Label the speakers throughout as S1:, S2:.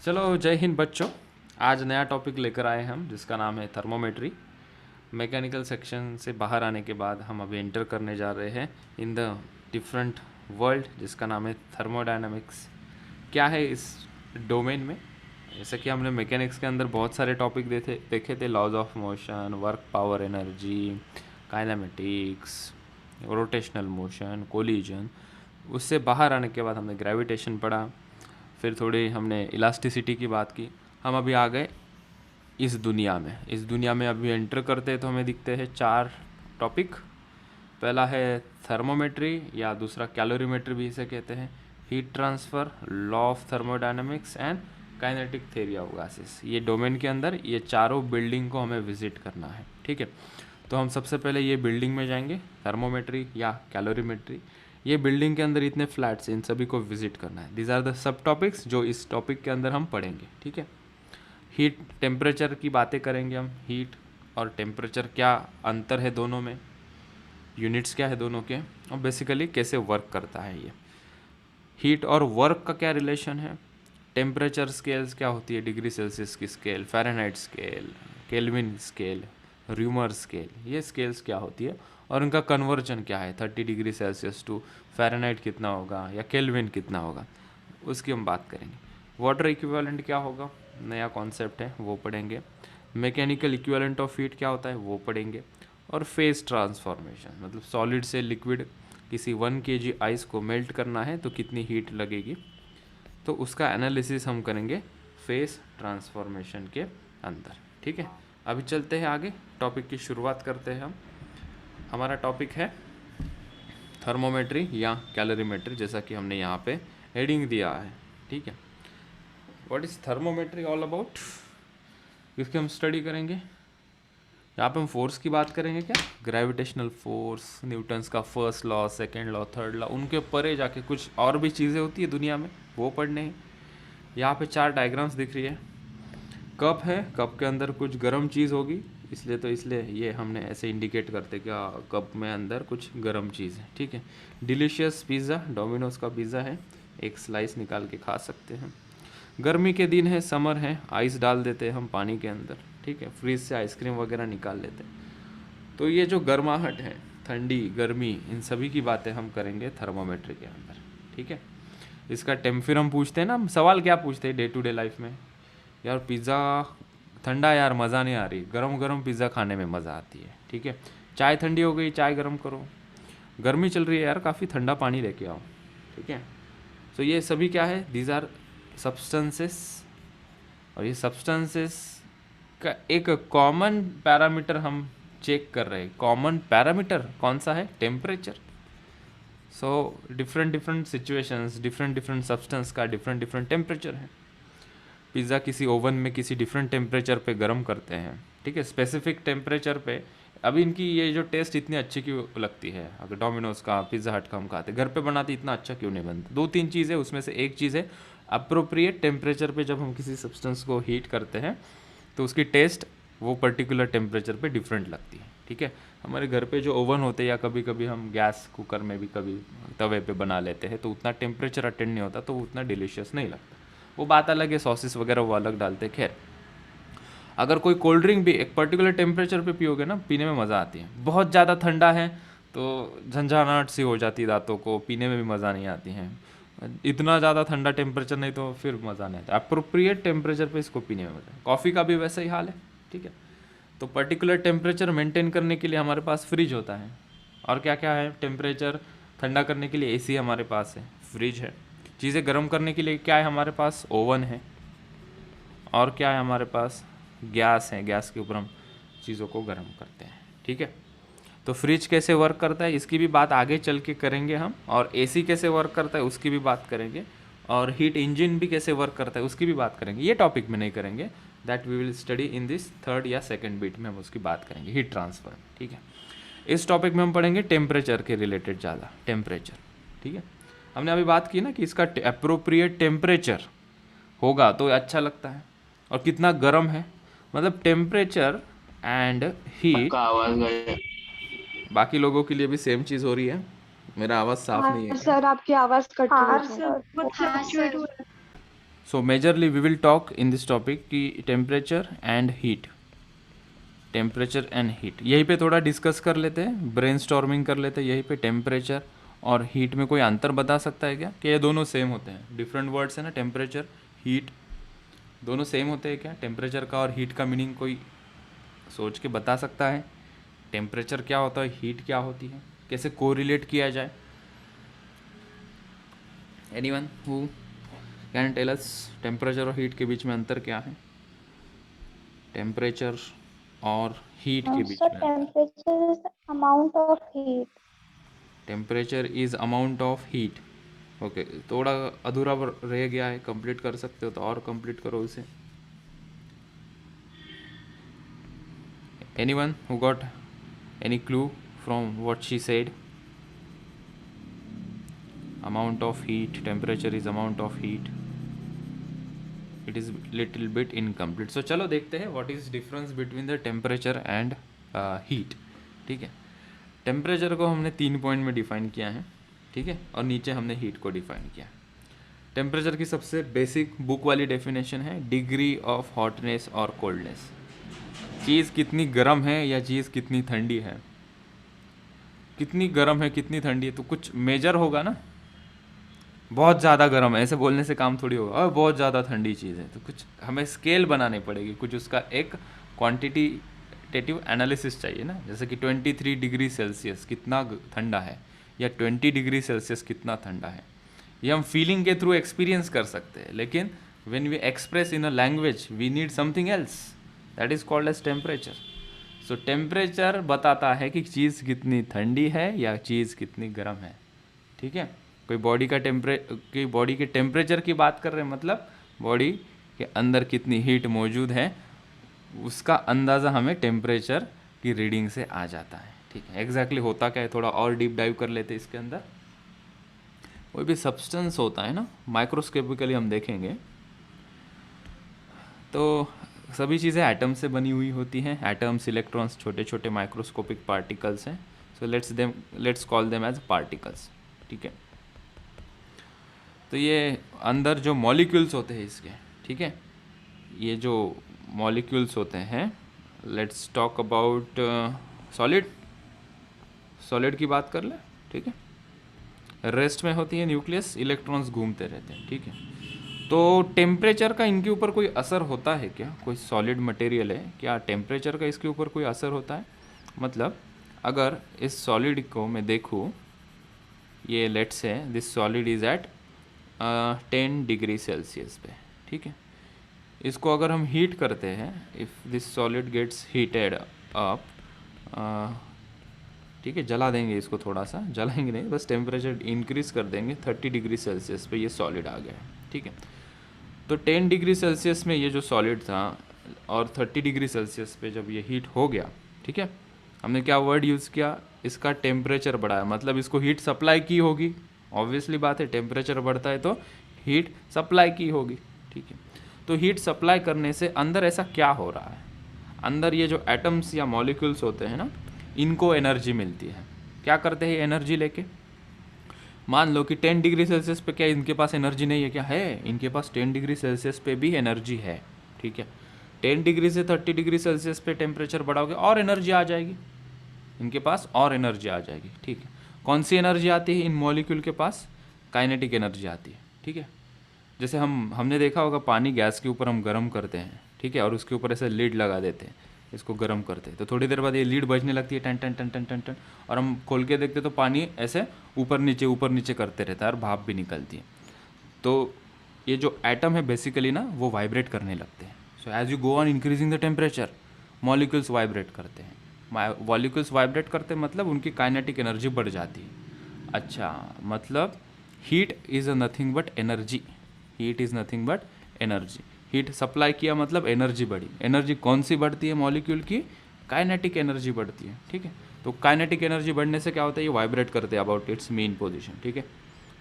S1: चलो जय हिंद बच्चों। आज नया टॉपिक लेकर आए हम जिसका नाम है थर्मोमेट्री। मैकेनिकल सेक्शन से बाहर आने के बाद हम अभी एंटर करने जा रहे हैं इन द डिफरेंट वर्ल्ड जिसका नाम है थर्मोडायनामिक्स। क्या है इस डोमेन में? जैसे कि हमने मैकेनिक्स के अंदर बहुत सारे टॉपिक देखे थे, laws of motion, work power energy, kinematics, rotational motion, collision. उससे बाहर आने के बाद हमने ग्रेविटेशन पढ़ा, फिर थोड़ी हमने इलास्टिसिटी की बात की। हम अभी आ गए इस दुनिया में अभी एंटर करते हैं तो हमें दिखते हैं 4 टॉपिक। पहला है थर्मोमेट्री या दूसरा कैलोरीमेट्री भी इसे कहते हैं, heat transfer, law of thermodynamics and kinetic theory of gases. ये डोमेन के अंदर ये चारों बिल्डिंग को हमें विजिट करना है, ठीक है। तो हम सबसे पहले ये बिल्डिंग में जाएंगे, थर्मोमेट्री या कैलोरीमेट्री। ये बिल्डिंग के अंदर इतने फ्लैट्स, इन सभी को विजिट करना है। These are the subtopics जो इस टॉपिक के अंदर हम पढ़ेंगे, ठीक है। हीट टेम्परेचर की बातें करेंगे हम, हीट और टेम्परेचर क्या अंतर है दोनों में, यूनिट्स क्या है दोनों के, और बेसिकली कैसे वर्क करता है ये। हीट और वर्क का क्या रिलेशन है, टेम्परेचर स्केल्स क्या होती है, डिग्री सेल्सियस की scale, Fahrenheit scale, kelvin scale, rumour scale, ये स्केल्स क्या होती है और उनका कन्वर्जन क्या है, 30 डिग्री सेल्सियस टू फ़ारेनहाइट कितना होगा या केल्विन कितना होगा, उसकी हम बात करेंगे। वाटर इक्विवेलेंट क्या होगा, नया कॉन्सेप्ट है, वो पढ़ेंगे। मैकेनिकल इक्विवेलेंट ऑफ हीट क्या होता है, वो पढ़ेंगे। और फेस ट्रांसफॉर्मेशन, मतलब सॉलिड से लिक्विड, किसी 1 kg आइस को मेल्ट करना है तो कितनी हीट लगेगी, तो उसका एनालिसिस हम करेंगे फेस ट्रांसफॉर्मेशन के अंदर, ठीक है। अभी चलते हैं आगे, टॉपिक की शुरुआत करते हैं हम। हमारा टॉपिक है थर्मोमेट्री या कैलोरीमेट्री, जैसा कि हमने यहाँ पे हेडिंग दिया है, ठीक है। What is thermometry all about, इसकी हम स्टडी करेंगे। यहाँ पे हम फोर्स की बात करेंगे, क्या ग्रेविटेशनल फोर्स, न्यूटन्स का first law, second law, third law, उनके परे जाके कुछ और भी चीज़ें होती है दुनिया में, वो पढ़ने हैं। यहाँ पे 4 डायग्राम्स दिख रही है। कप है, कप के अंदर कुछ गर्म चीज़ होगी, इसलिए ये हमने ऐसे इंडिकेट करते कि कप में अंदर कुछ गर्म चीज़ है, ठीक है। डिलीशियस पिज़्ज़ा, डोमिनोज का पिज़्ज़ा है, एक स्लाइस निकाल के खा सकते हैं। गर्मी के दिन है, समर है, आइस डाल देते हैं हम पानी के अंदर, ठीक है, फ्रीज से आइसक्रीम वगैरह निकाल लेते हैं। तो ये जो गर्माहट है, ठंडी गर्मी, इन सभी की बातें हम करेंगे थर्मोमेट्री के अंदर, ठीक है। इसका फिर हम पूछते हैं ना, सवाल क्या पूछते हैं डे टू डे लाइफ में, यार पिज़्ज़ा ठंडा, यार मज़ा नहीं आ रही, गरम गरम पिज़्ज़ा खाने में मज़ा आती है, ठीक है। चाय ठंडी हो गई, चाय गरम करो। गर्मी चल रही है यार, काफ़ी ठंडा पानी लेके आओ, ठीक है। तो ये सभी क्या है, दीज आर सब्सटेंसेस। और ये सब्सटेंसेस का एक कॉमन पैरामीटर हम चेक कर रहे हैं। कॉमन पैरामीटर कौन सा है, temperature. So different different situations, different different substance का डिफरेंट डिफरेंट टेम्परेचर है। पिज़्ज़ा किसी ओवन में किसी डिफरेंट टेम्परेचर पे गर्म करते हैं, ठीक है, स्पेसिफिक टेम्परेचर पे। अभी इनकी ये जो टेस्ट इतनी अच्छी क्यों लगती है, अगर डोमिनोज का, पिज़्ज़ा हट का हम खाते, घर पे बनाते इतना अच्छा क्यों नहीं बनता? 2-3 चीज़ें, उसमें से एक चीज़ है अप्रोप्रिएट टेम्परेचर पे जब हम किसी सब्सटेंस को हीट करते हैं तो उसकी टेस्ट वो पर्टिकुलर टेम्परेचर पे डिफरेंट लगती है, ठीक है। हमारे घर पे जो ओवन होते हैं या कभी कभी हम गैस कुकर में भी कभी तवे पे बना लेते हैं तो उतना टेम्परेचर अटेंड नहीं होता, तो वो उतना डिलीशियस नहीं लगता। वो बात अलग है, सॉसेस वगैरह वो अलग डालते। खैर, अगर कोई कोल्ड ड्रिंक भी एक पर्टिकुलर टेम्परेचर पे पियोगे ना, पीने में मज़ा आती है। बहुत ज़्यादा ठंडा है तो झंझनाहट सी हो जाती है दांतों को, पीने में भी मज़ा नहीं आती है। इतना ज़्यादा ठंडा टेम्परेचर नहीं तो फिर मज़ा नहीं आता। अप्रोप्रिएट टेम्परेचर पे इसको पीने में मज़ा है। कॉफ़ी का भी वैसा ही हाल है, ठीक है। तो पर्टिकुलर टेम्परेचर मेंटेन करने के लिए हमारे पास फ्रिज होता है। और क्या क्या है, टेम्परेचर ठंडा करने के लिए एसी हमारे पास है, फ्रिज है। चीज़ें गर्म करने के लिए क्या है हमारे पास, ओवन है। और क्या है हमारे पास, गैस है, गैस के ऊपर हम चीज़ों को गर्म करते हैं, ठीक है। तो फ्रिज कैसे वर्क करता है इसकी भी बात आगे चल के करेंगे हम, और एसी कैसे वर्क करता है उसकी भी बात करेंगे, और हीट इंजन भी कैसे वर्क करता है उसकी भी बात करेंगे। ये टॉपिक में नहीं करेंगे, that we will study in this third या सेकंड बीट में हम उसकी बात करेंगे, हीट ट्रांसफर, ठीक है। इस टॉपिक में हम पढ़ेंगे टेम्परेचर के रिलेटेड ज़्यादा, टेम्परेचर, ठीक है। हमने अभी बात की ना कि इसका अप्रोप्रिएट टेम्परेचर होगा तो अच्छा लगता है, और कितना गर्म है, मतलब टेम्परेचर एंड हीट।
S2: आपका आवाज गया।
S1: बाकी लोगों के लिए भी सेम चीज़ हो रही है, मेरा आवाज़ साफ नहीं है
S3: हाँ
S1: क्या?
S3: सर, आपकी आवाज कट रही
S4: हाँ
S3: है
S4: सर,
S3: सर।
S4: बहुत
S5: हाँ
S4: फ्लक्चुएट
S5: सर।
S4: हो रहा है।
S1: So majorly we will talk in this topic कि temperature and heat, temperature and heat, यहीं पे थोड़ा डिस्कस कर लेते हैं, ब्रेनस्टॉर्मिंग कर लेते हैं यहीं पे। टेम्परेचर और हीट में कोई अंतर बता सकता है क्या, कि ये दोनों सेम होते हैं? डिफरेंट वर्ड्स है ना, टेम्परेचर हीट, दोनों सेम होते हैं क्या? टेम्परेचर का और हीट का मीनिंग कोई सोच के बता सकता है? टेम्परेचर क्या होता है, हीट क्या होती है, कैसे कोरिलेट किया जाए? Anyone who can tell us temperature और हीट के बीच में अंतर क्या है? टेम्परेचर और हीट के बीच
S2: So
S1: में
S2: temperature is amount of heat.
S1: Temperature is amount of heat. Okay, थोड़ा अधूरा रह गया है, कंप्लीट कर सकते हो तो और कंप्लीट करो उसे। Anyone who got any clue from what she said? Amount of heat, temperature is amount of heat, it is little bit incomplete. So चलो देखते हैं what is difference between the temperature and heat. ठीक है, temperature को हमने 3 point में define किया है, ठीक है, और नीचे हमने हीट को डिफाइन किया है। टेम्परेचर की सबसे बेसिक बुक वाली डेफिनेशन है डिग्री ऑफ हॉटनेस और कोल्डनेस, चीज़ कितनी गर्म है या चीज़ कितनी ठंडी है। कितनी गर्म है कितनी ठंडी है तो कुछ मेजर होगा ना, बहुत ज़्यादा गर्म है ऐसे बोलने से काम थोड़ी होगा, और बहुत ज़्यादा ठंडी चीज़ है तो कुछ हमें स्केल बनानी पड़ेगी, कुछ उसका एक क्वांटिटेटिव एनालिसिस चाहिए ना। जैसे कि 23 डिग्री सेल्सियस कितना ठंडा है या 20 डिग्री सेल्सियस कितना ठंडा है, ये हम फीलिंग के थ्रू एक्सपीरियंस कर सकते हैं, लेकिन when we express in a language we need something else, that is called as temperature. So temperature बताता है कि चीज़ कितनी ठंडी है या चीज़ कितनी गर्म है। ठीक है, कोई बॉडी के टेम्परेचर की बात कर रहे हैं, मतलब बॉडी के अंदर कितनी हीट मौजूद है उसका अंदाज़ा हमें टेम्परेचर की रीडिंग से आ जाता है। ठीक है, एग्जैक्टली होता क्या है थोड़ा और डीप डाइव कर लेते हैं इसके अंदर। कोई भी सब्सटेंस होता है ना, माइक्रोस्कोपिकली हम देखेंगे तो सभी चीज़ें एटम से बनी हुई होती हैं। एटम्स, इलेक्ट्रॉन्स, छोटे छोटे माइक्रोस्कोपिक पार्टिकल्स हैं। So let's call them as particles. ठीक है, तो ये अंदर जो मॉलिक्यूल्स होते हैं इसके, ठीक है, ये जो मॉलिक्यूल्स होते हैं, लेट्स टॉक अबाउट सॉलिड की बात कर ले। ठीक है, रेस्ट में होती है न्यूक्लियस, इलेक्ट्रॉन्स घूमते रहते हैं। ठीक है, तो टेम्परेचर का इनके ऊपर कोई असर होता है क्या? कोई सॉलिड मटेरियल है क्या, टेम्परेचर का इसके ऊपर कोई असर होता है? मतलब अगर इस सॉलिड को मैं देखूँ, ये let's say this solid is at 10 degree Celsius पे। ठीक है, इसको अगर हम हीट करते हैं, if this solid gets heated up, ठीक है, जला देंगे इसको, थोड़ा सा जलाएंगे नहीं, बस टेम्परेचर इंक्रीज़ कर देंगे 30 डिग्री सेल्सियस पे, ये सॉलिड आ गया है। ठीक है, तो 10 डिग्री सेल्सियस में ये जो सॉलिड था और 30 डिग्री सेल्सियस पे जब ये हीट हो गया, ठीक है, हमने क्या वर्ड यूज़ किया, इसका टेम्परेचर बढ़ाया, मतलब इसको हीट सप्लाई की होगी। ऑब्वियसली बात है, टेम्परेचर बढ़ता है तो हीट सप्लाई की होगी। ठीक है, तो हीट सप्लाई करने से अंदर ऐसा क्या हो रहा है, अंदर ये जो एटम्स या मॉलिक्यूल्स होते हैं ना, इनको एनर्जी मिलती है। क्या करते हैं एनर्जी लेके? मान लो कि 10 डिग्री सेल्सियस पे क्या इनके पास एनर्जी नहीं है क्या? है, इनके पास 10 डिग्री सेल्सियस पे भी एनर्जी है। ठीक है, 10 डिग्री से 30 डिग्री सेल्सियस पे टेम्परेचर बढ़ाओगे और एनर्जी आ जाएगी, इनके पास और एनर्जी आ जाएगी। ठीक है, कौन सी एनर्जी आती है इन मॉलिक्यूल के पास? काइनेटिक एनर्जी आती है। ठीक है, जैसे हमने देखा होगा पानी गैस के ऊपर हम गर्म करते हैं, ठीक है, और उसके ऊपर ऐसे लीड लगा देते हैं, इसको गर्म करते हैं, तो थोड़ी देर बाद ये लीड बजने लगती है, टन टन टन टन टन टन, और हम खोल के देखते तो पानी ऐसे ऊपर नीचे करते रहता है और भाप भी निकलती है। तो ये जो एटम है बेसिकली ना, वो वाइब्रेट करने लगते हैं। So as you go on increasing the temperature, molecules vibrate करते हैं। मॉलिक्यूल्स वाइब्रेट करते हैं मतलब उनकी काइनेटिक एनर्जी बढ़ जाती है। अच्छा, मतलब heat is nothing but energy, heat is nothing but energy. Heat supply किया मतलब एनर्जी बढ़ी। एनर्जी कौन सी बढ़ती है मॉलिक्यूल की? काइनेटिक एनर्जी बढ़ती है। ठीक है, तो काइनेटिक एनर्जी बढ़ने से क्या होता है, ये वाइब्रेट करते हैं अबाउट इट्स मेन पोजीशन। ठीक है,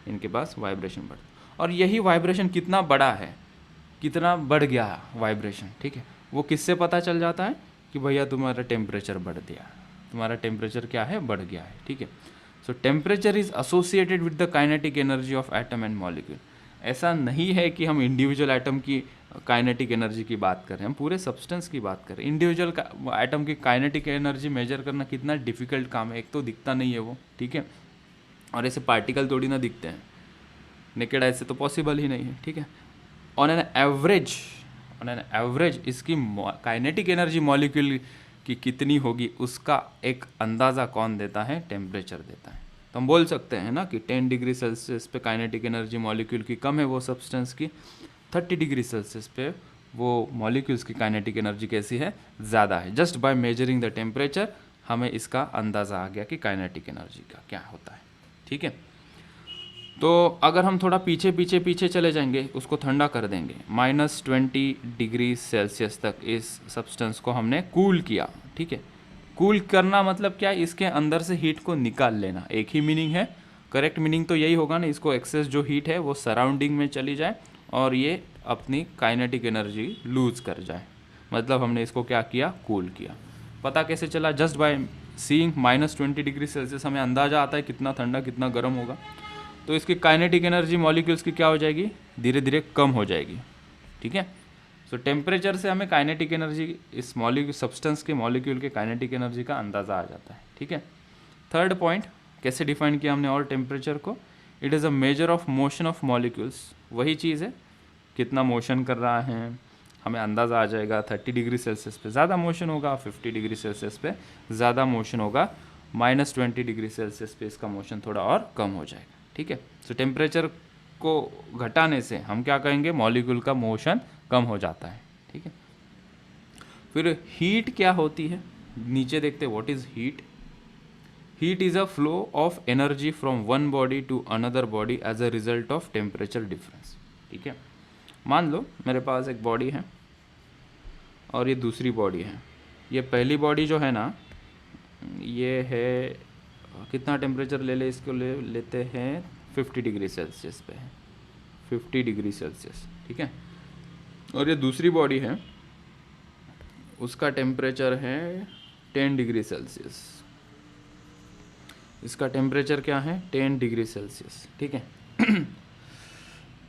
S1: इनके पास वाइब्रेशन बढ़ता है, और यही वाइब्रेशन कितना बड़ा है, कितना बढ़ गया वाइब्रेशन, ठीक है, वो किससे पता चल जाता है कि भैया तुम्हारा टेम्परेचर बढ़ गया, तुम्हारा टेम्परेचर क्या है, बढ़ गया है। ठीक है, सो temperature is associated with the kinetic energy of atom and molecule. ऐसा नहीं है कि हम इंडिविजुअल एटम की काइनेटिक एनर्जी की बात कर रहे हैं, हम पूरे सब्सटेंस की बात कर रहे हैं। इंडिविजुअल एटम की काइनेटिक एनर्जी मेजर करना कितना डिफिकल्ट काम है, एक तो दिखता नहीं है वो, ठीक है, और ऐसे पार्टिकल थोड़ी ना दिखते हैं, नेकेड ऐसे तो पॉसिबल ही नहीं है, ठीक है। ऑन एन एवरेज इसकी काइनेटिक एनर्जी मॉलिक्यूल की कितनी होगी उसका एक अंदाज़ा कौन देता है, टेम्परेचर देता है। तो हम बोल सकते हैं ना कि 10 डिग्री सेल्सियस पे काइनेटिक एनर्जी मॉलिक्यूल की कम है वो सब्सटेंस की, 30 डिग्री सेल्सियस पे वो मॉलिक्यूल्स की काइनेटिक एनर्जी कैसी है, ज़्यादा है। Just by measuring the temperature हमें इसका अंदाज़ा आ गया कि काइनेटिक एनर्जी का क्या होता है, ठीक है। तो अगर हम थोड़ा पीछे चले जाएंगे, उसको ठंडा कर देंगे, -20 डिग्री सेल्सियस तक इस सब्सटेंस को हमने कूल किया, ठीक है। कूल करना मतलब क्या, इसके अंदर से हीट को निकाल लेना, एक ही मीनिंग है, करेक्ट मीनिंग तो यही होगा ना, इसको एक्सेस जो हीट है वो सराउंडिंग में चली जाए और ये अपनी काइनेटिक एनर्जी लूज कर जाए, मतलब हमने इसको क्या किया, कूल किया। पता कैसे चला, just by seeing -20 degree Celsius हमें अंदाज़ा आता है कितना ठंडा कितना गर्म होगा। तो इसकी काइनेटिक एनर्जी मॉलिक्यूल्स की क्या हो जाएगी, धीरे धीरे कम हो जाएगी, ठीक है। सो टेम्परेचर से हमें काइनेटिक एनर्जी, इस मॉलिक्यूल सब्सटेंस के मॉलिक्यूल के काइनेटिक एनर्जी का अंदाज़ा आ जाता है, ठीक है। थर्ड पॉइंट कैसे डिफाइन किया हमने और टेम्परेचर को, it is a measure of motion of molecules, वही चीज़ है, कितना मोशन कर रहा है हमें अंदाज़ा आ जाएगा। 30 डिग्री सेल्सियस पे ज़्यादा मोशन होगा, 50 डिग्री सेल्सियस पे ज़्यादा मोशन होगा, -20 डिग्री सेल्सियस पे इसका मोशन थोड़ा और कम हो जाएगा, ठीक है। सो टेम्परेचर को घटाने से हम क्या कहेंगे, मॉलिक्यूल का मोशन कम हो जाता है, ठीक है। फिर हीट क्या होती है, नीचे देखते हैं, what is heat. Heat is a flow of energy from one body to another body as a result of temperature difference, ठीक है। मान लो मेरे पास एक बॉडी है और ये दूसरी बॉडी है। ये पहली बॉडी जो है ना, ये है, कितना टेम्परेचर ले ले, इसको लेते हैं 50 डिग्री सेल्सियस पे है, 50 डिग्री सेल्सियस, ठीक है। और ये दूसरी बॉडी है, उसका टेम्परेचर है 10 डिग्री सेल्सियस, इसका टेम्परेचर क्या है, 10 डिग्री सेल्सियस, ठीक है।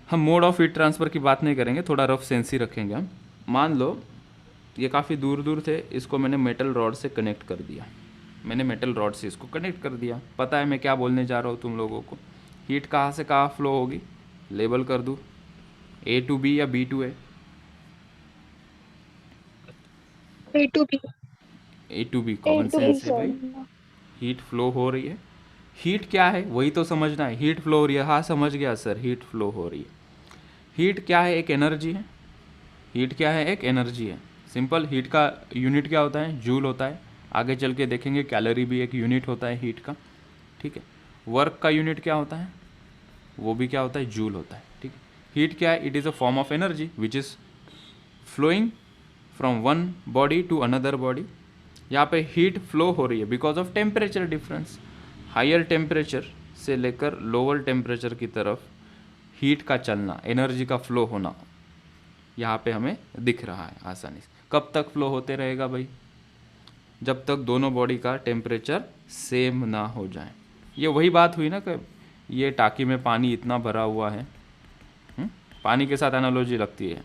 S1: हम मोड ऑफ हीट ट्रांसफ़र की बात नहीं करेंगे, थोड़ा रफ सेंस ही रखेंगे हम। मान लो ये काफ़ी दूर दूर थे, इसको मैंने मेटल रॉड से कनेक्ट कर दिया, मैंने मेटल रॉड से इसको कनेक्ट कर दिया। पता है मैं क्या बोलने जा रहा हूँ तुम लोगों को, हीट कहाँ से कहाँ फ्लो होगी, लेबल कर दूँ, A to B या B to A,
S2: A to B.
S1: A to B, common sense है भाई, हीट फ्लो हो रही है। हीट क्या है वही तो समझना है, हीट फ्लो हो रही है, हाँ समझ गया सर, हीट फ्लो हो रही है। हीट क्या है, एक एनर्जी है। हीट क्या है, एक एनर्जी है, सिंपल। हीट का यूनिट क्या होता है, जूल होता है, आगे चल के देखेंगे कैलोरी भी एक यूनिट होता है हीट का, ठीक है। वर्क का यूनिट क्या होता है, वो भी क्या होता है, जूल होता है, ठीक है। हीट क्या है, it is a form of energy which is flowing from one body to another body. यहाँ पे हीट फ्लो हो रही है because of temperature difference, higher temperature से लेकर लोअर टेम्परेचर की तरफ हीट का चलना, एनर्जी का फ्लो होना यहाँ पे हमें दिख रहा है आसानी से। कब तक फ्लो होते रहेगा भाई, जब तक दोनों बॉडी का टेम्परेचर सेम ना हो जाए। ये वही बात हुई ना कि ये टाँकी में पानी इतना भरा हुआ है, पानी के साथ एनालॉजी लगती है,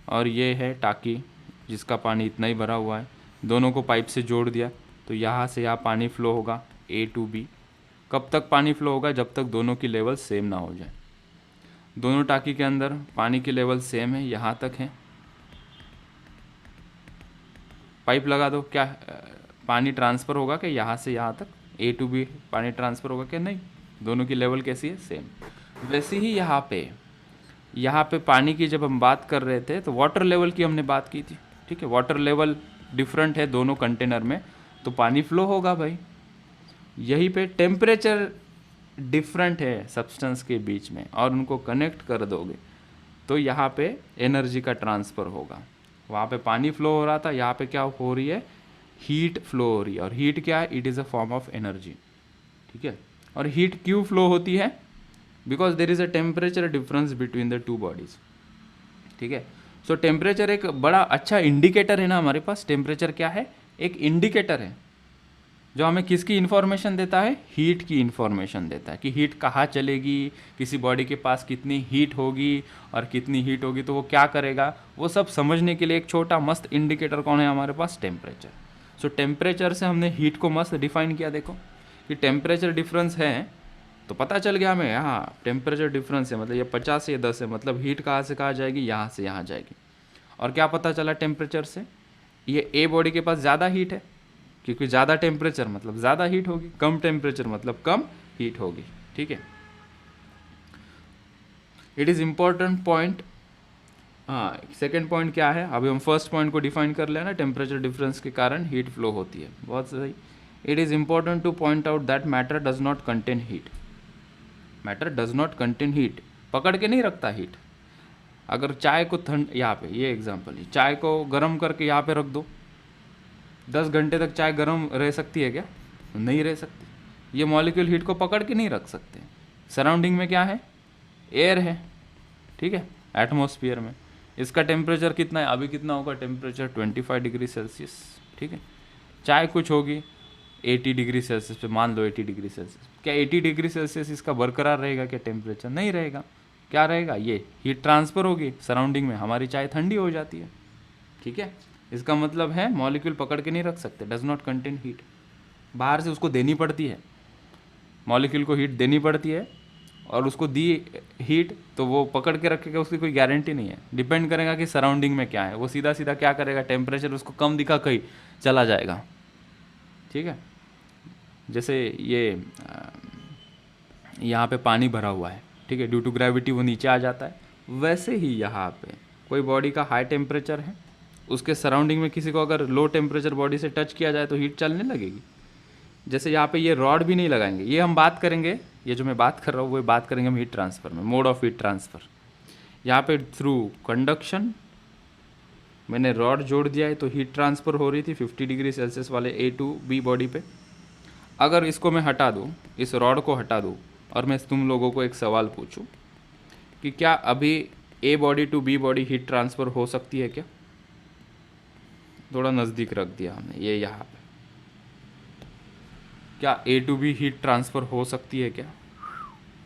S1: और ये है टाँकी जिसका पानी इतना ही भरा हुआ है, दोनों को पाइप से जोड़ दिया तो यहाँ से यहाँ पानी फ्लो होगा A to B। कब तक पानी फ्लो होगा, जब तक दोनों की लेवल सेम ना हो जाए। दोनों टाँकी के अंदर पानी की लेवल सेम है, यहाँ तक है, पाइप लगा दो, क्या पानी ट्रांसफ़र होगा क्या यहाँ से यहाँ तक, A to B पानी ट्रांसफ़र होगा क्या, नहीं, दोनों की लेवल कैसी है, सेम। वैसे ही यहाँ पे पानी की जब हम बात कर रहे थे तो वाटर लेवल की हमने बात की थी, ठीक है। वाटर लेवल डिफरेंट है दोनों कंटेनर में, तो पानी फ्लो होगा भाई। यहीं पे टेम्परेचर डिफरेंट है सब्सटेंस के बीच में, और उनको कनेक्ट कर दोगे तो यहाँ पे एनर्जी का ट्रांसफ़र होगा। वहाँ पे पानी फ्लो हो रहा था, यहाँ पे क्या हो रही है, हीट फ्लो हो रही है। और हीट क्या है, it is a form of energy, ठीक है। और हीट क्यों फ्लो होती है, because there is a temperature difference between the two bodies, ठीक है। सो टेम्परेचर एक बड़ा अच्छा इंडिकेटर है ना हमारे पास। टेम्परेचर क्या है, एक इंडिकेटर है, जो हमें किसकी इन्फॉर्मेशन देता है, हीट की इन्फॉर्मेशन देता है कि हीट कहाँ चलेगी, किसी बॉडी के पास कितनी हीट होगी और कितनी हीट होगी तो वो क्या करेगा, वो सब समझने के लिए एक छोटा मस्त इंडिकेटर कौन है हमारे पास, टेम्परेचर। सो टेम्परेचर से हमने हीट को मस्त डिफाइन किया। देखो कि टेम्परेचर डिफरेंस है तो पता चल गया हमें, हाँ टेम्परेचर डिफरेंस है मतलब ये 50 से 10 है, मतलब हीट कहाँ से कहाँ जाएगी, यहाँ से यहाँ जाएगी। और क्या पता चला टेम्परेचर से, ये ए बॉडी के पास ज़्यादा हीट है, क्योंकि ज़्यादा टेम्परेचर मतलब ज़्यादा हीट होगी, कम टेम्परेचर मतलब कम हीट होगी। ठीक है, इट इज़ इम्पॉर्टेंट पॉइंट। हाँ, सेकेंड पॉइंट क्या है, अभी हम फर्स्ट पॉइंट को डिफाइन कर लेना, टेम्परेचर डिफरेंस के कारण हीट फ्लो होती है, बहुत सही। It is important two point out that matter does not contain heat. Matter does not contain heat, पकड़ के नहीं रखता हीट। अगर चाय को ठंड, यहाँ पे ये एग्जांपल है, चाय को गर्म करके यहाँ पे रख दो, 10 घंटे तक चाय गर्म रह सकती है क्या, नहीं रह सकती। ये मॉलिक्यूल हीट को पकड़ के नहीं रख सकते। सराउंडिंग में क्या है, एयर है, ठीक है, एटमॉस्फेयर में। इसका टेम्परेचर कितना है, अभी कितना होगा टेम्परेचर, 25 डिग्री सेल्सियस। ठीक है, चाय कुछ होगी 80 डिग्री सेल्सियस पे, मान लो 80 डिग्री सेल्सियस। क्या 80 डिग्री सेल्सियस इसका बरकरार रहेगा क्या टेम्परेचर, नहीं रहेगा। क्या रहेगा, ये हीट ट्रांसफ़र होगी सराउंडिंग में, हमारी चाय ठंडी हो जाती है। ठीक है, इसका मतलब है मॉलिक्यूल पकड़ के नहीं रख सकते, डज नॉट कंटेन हीट। बाहर से उसको देनी पड़ती है, मॉलिक्यूल को हीट देनी पड़ती है, और उसको दी हीट तो वो पकड़ के रखेगा, उसकी कोई गारंटी नहीं है। डिपेंड करेगा कि सराउंडिंग में क्या है, वो सीधा सीधा क्या करेगा, टेम्परेचर उसको कम दिखा कहीं चला जाएगा। ठीक है, जैसे ये यहाँ पे पानी भरा हुआ है, ठीक है, ड्यू टू ग्रेविटी वो नीचे आ जाता है। वैसे ही यहाँ पे कोई बॉडी का हाई टेम्परेचर है, उसके सराउंडिंग में किसी को अगर लो टेम्परेचर बॉडी से टच किया जाए तो हीट चलने लगेगी। जैसे यहाँ पे ये रॉड भी नहीं लगाएंगे, ये हम बात करेंगे, ये जो मैं बात कर रहा हूँ वो बात करेंगे हम हीट ट्रांसफ़र में, मोड ऑफ हीट ट्रांसफ़र। यहाँ पे थ्रू कंडक्शन मैंने रॉड जोड़ दिया है तो हीट ट्रांसफ़र हो रही थी 50 डिग्री सेल्सियस वाले ए टू बी बॉडी पे। अगर इसको मैं हटा दूँ, इस रॉड को हटा दूँ, और मैं तुम लोगों को एक सवाल पूछूं कि क्या अभी A body to B body heat transfer हो सकती है क्या, थोड़ा नज़दीक रख दिया हमने ये यहाँ पे, क्या ए टू बी हीट ट्रांसफ़र हो सकती है क्या,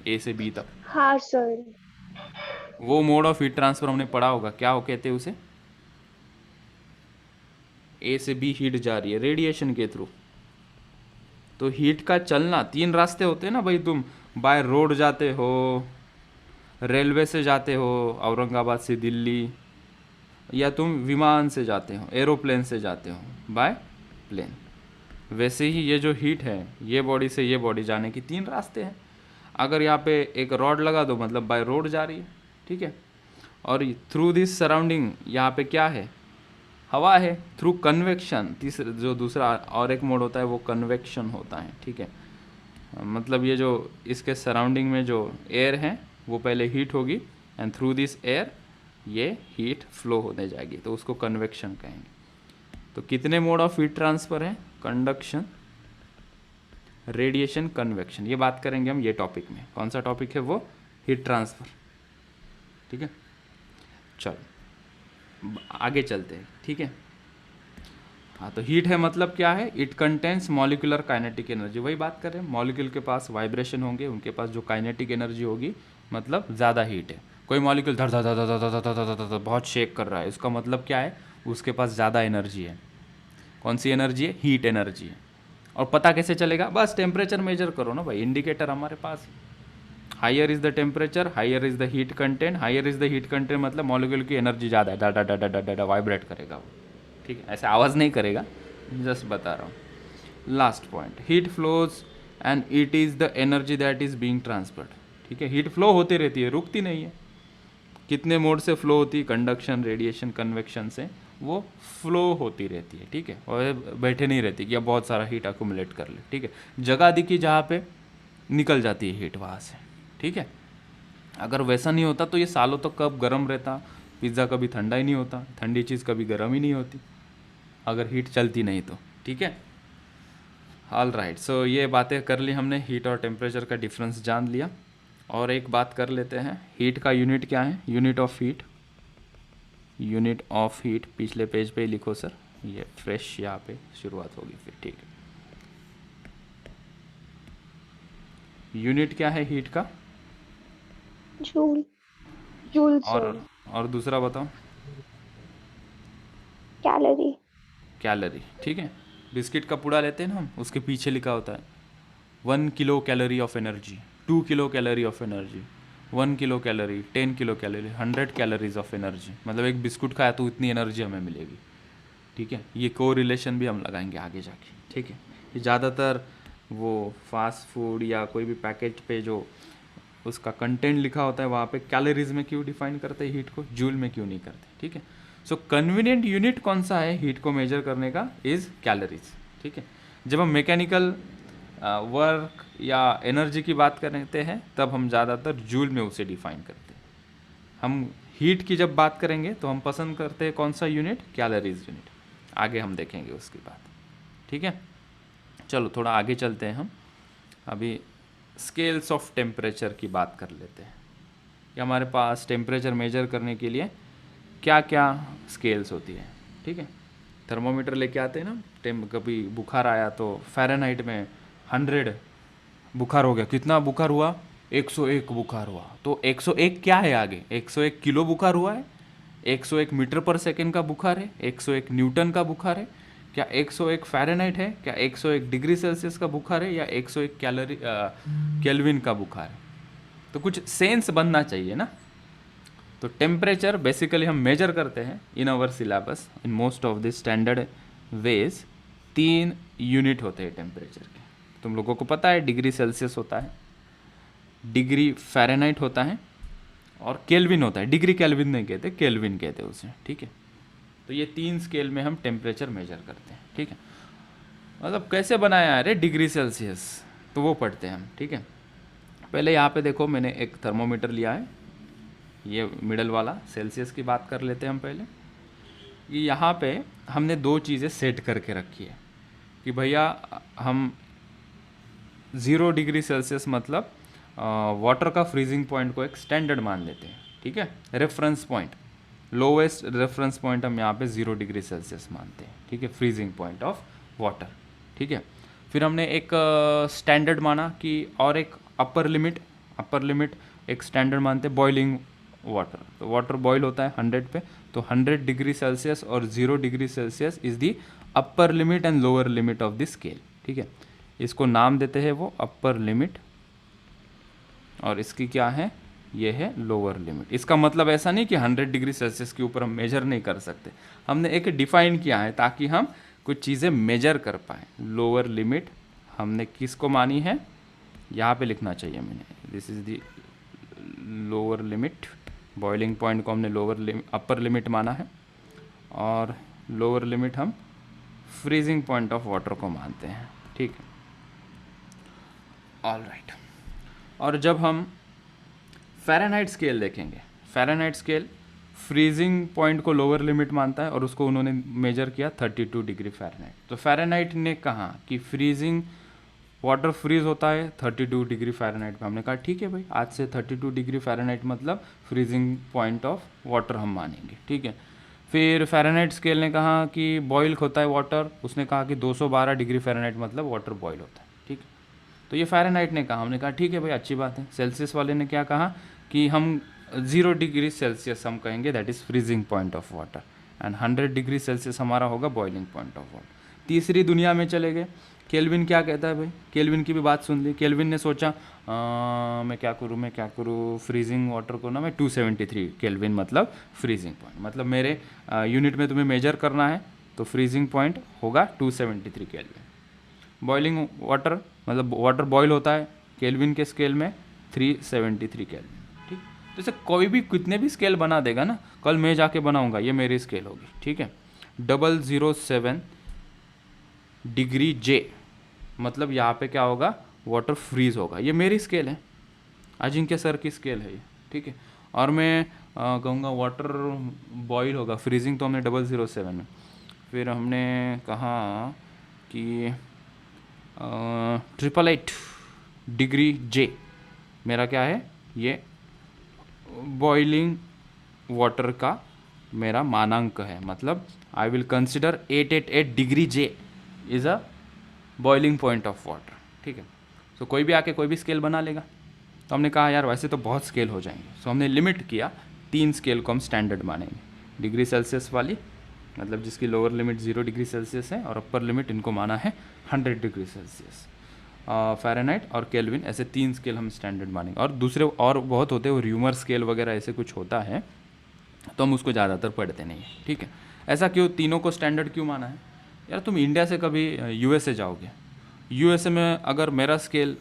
S1: ए से बी तक।
S2: हाँ सर।
S1: वो मोड ऑफ हीट ट्रांसफ़र हमने पढ़ा होगा, क्या हो कहते हैं उसे, ए से बी हीट जा रही है रेडिएशन के थ्रू। तो हीट का चलना 3 रास्ते होते हैं ना भाई, तुम बाय रोड जाते हो, रेलवे से जाते हो औरंगाबाद से दिल्ली, या तुम विमान से जाते हो, एरोप्लेन से जाते हो बाय प्लेन। वैसे ही ये जो हीट है, ये बॉडी से ये बॉडी जाने की 3 रास्ते हैं। अगर यहाँ पे एक रॉड लगा दो मतलब बाय रोड जा रही है, ठीक है, और थ्रू दिस सराउंडिंग यहाँ पे क्या है, हवा है, थ्रू कन्वेक्शन। तीसरा जो दूसरा और एक मोड होता है वो कन्वेक्शन होता है। ठीक है, मतलब ये जो इसके सराउंडिंग में जो एयर है वो पहले हीट होगी एंड थ्रू दिस एयर ये हीट फ्लो होने जाएगी, तो उसको कन्वेक्शन कहेंगे। तो कितने मोड ऑफ हीट ट्रांसफ़र हैं, कंडक्शन, रेडिएशन, कन्वेक्शन। ये बात करेंगे हम ये टॉपिक में। कौन सा टॉपिक है वो, हीट ट्रांसफ़र। ठीक है, चलो आगे चलते हैं। ठीक है, हाँ, तो हीट है मतलब क्या है, it contains molecular kinetic energy. वही बात कर रहे हैं, मॉलिक्यूल के पास वाइब्रेशन होंगे, उनके पास जो काइनेटिक एनर्जी होगी, मतलब ज़्यादा हीट है। कोई मॉलिक्यूल धड़ धड़ धड़ धड़ धड़ धड़ धड़ धड़ धड़ बहुत शेक कर रहा है, इसका मतलब क्या है, उसके पास ज़्यादा एनर्जी है। कौन सी एनर्जी है, हीट एनर्जी है। और पता कैसे चलेगा, बस टेम्परेचर मेजर करो ना भाई, इंडिकेटर हमारे पास है। Higher is the temperature, higher is the heat content. Higher is the heat content मतलब मॉलिक्यूल की एनर्जी ज़्यादा है, डा डा डा डा डा डा वाइब्रेट करेगा वो। ठीक है, ऐसे आवाज़ नहीं करेगा, जस्ट बता रहा हूँ। Last point, heat flows and it is the energy that is being transferred. ठीक है, हीट फ्लो होती रहती है, रुकती नहीं है। कितने मोड से फ्लो होती है, कंडक्शन, रेडिएशन, कन्वेक्शन से वो फ्लो होती रहती है। ठीक है, और बैठे नहीं रहती कि अब बहुत सारा हीट अकुमुलेट कर ले। ठीक है, जगह दिखी जहाँ पे निकल जाती है हीट वहाँ से। ठीक है, अगर वैसा नहीं होता तो ये सालों तक कब गर्म रहता, पिज़्ज़ा कभी ठंडा ही नहीं होता, ठंडी चीज़ कभी गर्म ही नहीं होती अगर हीट चलती नहीं तो। ठीक है, ऑल राइट। सो ये बातें कर ली हमने, हीट और टेम्परेचर का डिफरेंस जान लिया। और एक बात कर लेते हैं, हीट का यूनिट क्या है, unit of heat. Unit of heat पिछले पेज पे ही लिखो सर, ये फ्रेश यहाँ पे शुरुआत होगी फिर। ठीक है, यूनिट क्या है हीट का?
S2: जूल जूल
S1: और
S2: सॉरी
S1: और दूसरा बताओ।
S2: कैलोरी
S1: कैलोरी, ठीक है। बिस्किट का पूड़ा लेते हैं ना हम, उसके पीछे लिखा होता है 1 kilo calorie of energy, 2 kilo calorie of energy, 1 kilo calorie, 10 kilo calorie, 100 calories of energy. मतलब एक बिस्कुट खाया तो इतनी एनर्जी हमें मिलेगी, ठीक है। ये को रिलेशन भी हम लगाएंगे आगे जाके, ठीक है। ये ज़्यादातर वो फास्ट फूड या कोई भी पैकेट पे जो उसका कंटेंट लिखा होता है वहाँ पे कैलोरीज में क्यों डिफाइन करते हैं हीट को, जूल में क्यों नहीं करते, ठीक है। सो कन्वीनियंट यूनिट कौन सा है हीट को मेजर करने का, इज़ कैलोरीज, ठीक है। जब हम मैकेनिकल वर्क या एनर्जी की बात करते हैं तब हम ज़्यादातर जूल में उसे डिफाइन करते हैं। हम हीट की जब बात करेंगे तो हम पसंद करते हैं कौन सा यूनिट, कैलोरीज यूनिट। आगे हम देखेंगे उसकी बात, ठीक है। चलो थोड़ा आगे चलते हैं हम। अभी स्केल्स ऑफ टेम्परेचर की बात कर लेते हैं कि हमारे पास टेम्परेचर मेजर करने के लिए क्या क्या स्केल्स होती है, ठीक है। थर्मोमीटर लेके आते हैं ना, कभी बुखार आया तो फ़ारेनहाइट में 100 बुखार हो गया, कितना बुखार हुआ, 101 बुखार हुआ। तो 101 क्या है आगे, 101 किलो बुखार हुआ है, 101 मीटर पर सेकेंड का बुखार है, 101 न्यूटन का बुखार है, क्या 101 फ़ारेनहाइट है, क्या 101 डिग्री सेल्सियस का बुखार है, या 101 केल्विन का बुखार है। तो कुछ सेंस बनना चाहिए ना। तो टेम्परेचर बेसिकली हम मेजर करते हैं in our syllabus, in most of the standard ways 3 unit होते हैं टेम्परेचर के। तुम लोगों को पता है डिग्री सेल्सियस होता है, डिग्री फ़ारेनहाइट होता है, और केल्विन होता है। डिग्री केल्विन नहीं कहते, केल्विन कहते हैं उसे, ठीक है। तो ये 3 स्केल में हम टेम्परेचर मेजर करते हैं, ठीक है। मतलब कैसे बनाया है रे डिग्री सेल्सियस, तो वो पढ़ते हैं हम, ठीक है। पहले यहाँ पे देखो मैंने एक थर्मोमीटर लिया है, ये मिडल वाला, सेल्सियस की बात कर लेते हैं हम पहले। ये यहाँ पे हमने 2 चीज़ें सेट करके रखी है कि भैया हम 0 डिग्री सेल्सियस मतलब वाटर का फ्रीजिंग पॉइंट को एक स्टैंडर्ड मान लेते हैं, ठीक है। Reference point, lowest reference point हम यहाँ पे 0 डिग्री सेल्सियस मानते हैं, ठीक है, फ्रीजिंग पॉइंट ऑफ वाटर, ठीक है। फिर हमने एक स्टैंडर्ड माना कि, और एक अपर लिमिट एक स्टैंडर्ड मानते हैं बॉइलिंग वाटर। तो वाटर बॉयल होता है 100 पे, तो 100 डिग्री सेल्सियस और 0 degree Celsius is the upper limit and lower limit of the scale, ठीक है। इसको नाम देते हैं वो अपर लिमिट, और इसकी क्या है, ये है लोअर लिमिट। इसका मतलब ऐसा नहीं कि 100 डिग्री सेल्सियस के ऊपर हम मेजर नहीं कर सकते, हमने एक डिफाइन किया है ताकि हम कुछ चीज़ें मेजर कर पाए। लोअर लिमिट हमने किसको मानी है, यहाँ पे लिखना चाहिए मैंने, this is the lower limit. Boiling point को हमने अपर लिमिट माना है, और लोअर लिमिट हम फ्रीजिंग पॉइंट ऑफ वाटर को मानते हैं, ठीक है। All right. और जब हम फ़ारेनहाइट स्केल देखेंगे, फ़ारेनहाइट स्केल फ्रीजिंग पॉइंट को लोअर लिमिट मानता है, और उसको उन्होंने मेजर किया 32 डिग्री फ़ारेनहाइट। तो फ़ारेनहाइट ने कहा कि फ्रीजिंग वाटर फ्रीज होता है 32 डिग्री फ़ारेनहाइट पे। हमने कहा ठीक है भाई, आज से 32 डिग्री फ़ारेनहाइट मतलब फ्रीजिंग पॉइंट ऑफ वाटर हम मानेंगे, ठीक है। फिर फ़ारेनहाइट स्केल ने कहा कि बॉयल होता है वाटर, उसने कहा कि 212 डिग्री फ़ारेनहाइट मतलब वाटर बॉयल होता है, ठीक है। तो ये फ़ारेनहाइट ने कहा, हमने कहा ठीक है भाई, अच्छी बात है। सेल्सियस वाले ने क्या कहा कि हम 0 डिग्री सेल्सियस हम कहेंगे, that is freezing point of water, and 100 degree Celsius हमारा होगा बॉइलिंग पॉइंट ऑफ वाटर। तीसरी दुनिया में चले गए, केल्विन क्या कहता है भाई, केल्विन की भी बात सुन ली। केल्विन ने सोचा मैं क्या करूँ, फ्रीजिंग वाटर को ना मैं 273 केल्विन मतलब फ्रीजिंग पॉइंट, मतलब मेरे यूनिट में तुम्हें मेजर करना है तो फ्रीजिंग पॉइंट होगा 273 केल्विन। बॉइलिंग वाटर मतलब वाटर बॉयल होता है केल्विन के स्केल में 373 केल्विन, ठीक। तो इसे कोई भी कितने भी स्केल बना देगा ना, कल मैं जाके बनाऊंगा, ये मेरी स्केल होगी, ठीक है। 007 डिग्री जे मतलब यहाँ पे क्या होगा, वाटर फ्रीज होगा, ये मेरी स्केल है, अजिंक्य सर की स्केल है ये, ठीक है। और मैं कहूँगा वाटर बॉयल होगा, फ्रीजिंग तो हमने 007 में। फिर हमने कहा कि 888 डिग्री जे मेरा क्या है, ये बॉइलिंग वाटर का मेरा मानांक है, मतलब I will consider 888 degree J is a boiling point of water, ठीक है। सो कोई भी आके कोई भी स्केल बना लेगा। तो हमने कहा यार वैसे तो बहुत स्केल हो जाएंगे, सो हमने लिमिट किया 3 स्केल को हम स्टैंडर्ड मानेंगे। डिग्री सेल्सियस वाली, मतलब जिसकी लोअर लिमिट 0 डिग्री सेल्सियस है और अपर लिमिट इनको माना है 100 डिग्री सेल्सियस। फ़ारेनहाइट और केल्विन, ऐसे 3 स्केल हम स्टैंडर्ड मानेंगे। और दूसरे और बहुत होते हैं, वो र्यूमर स्केल वगैरह ऐसे कुछ होता है, तो हम उसको ज़्यादातर पढ़ते नहीं हैं, ठीक है। ऐसा क्यों, तीनों को स्टैंडर्ड क्यों माना है? यार तुम इंडिया से कभी यूएसए जाओगे, यूएसए में अगर मेरा स्केल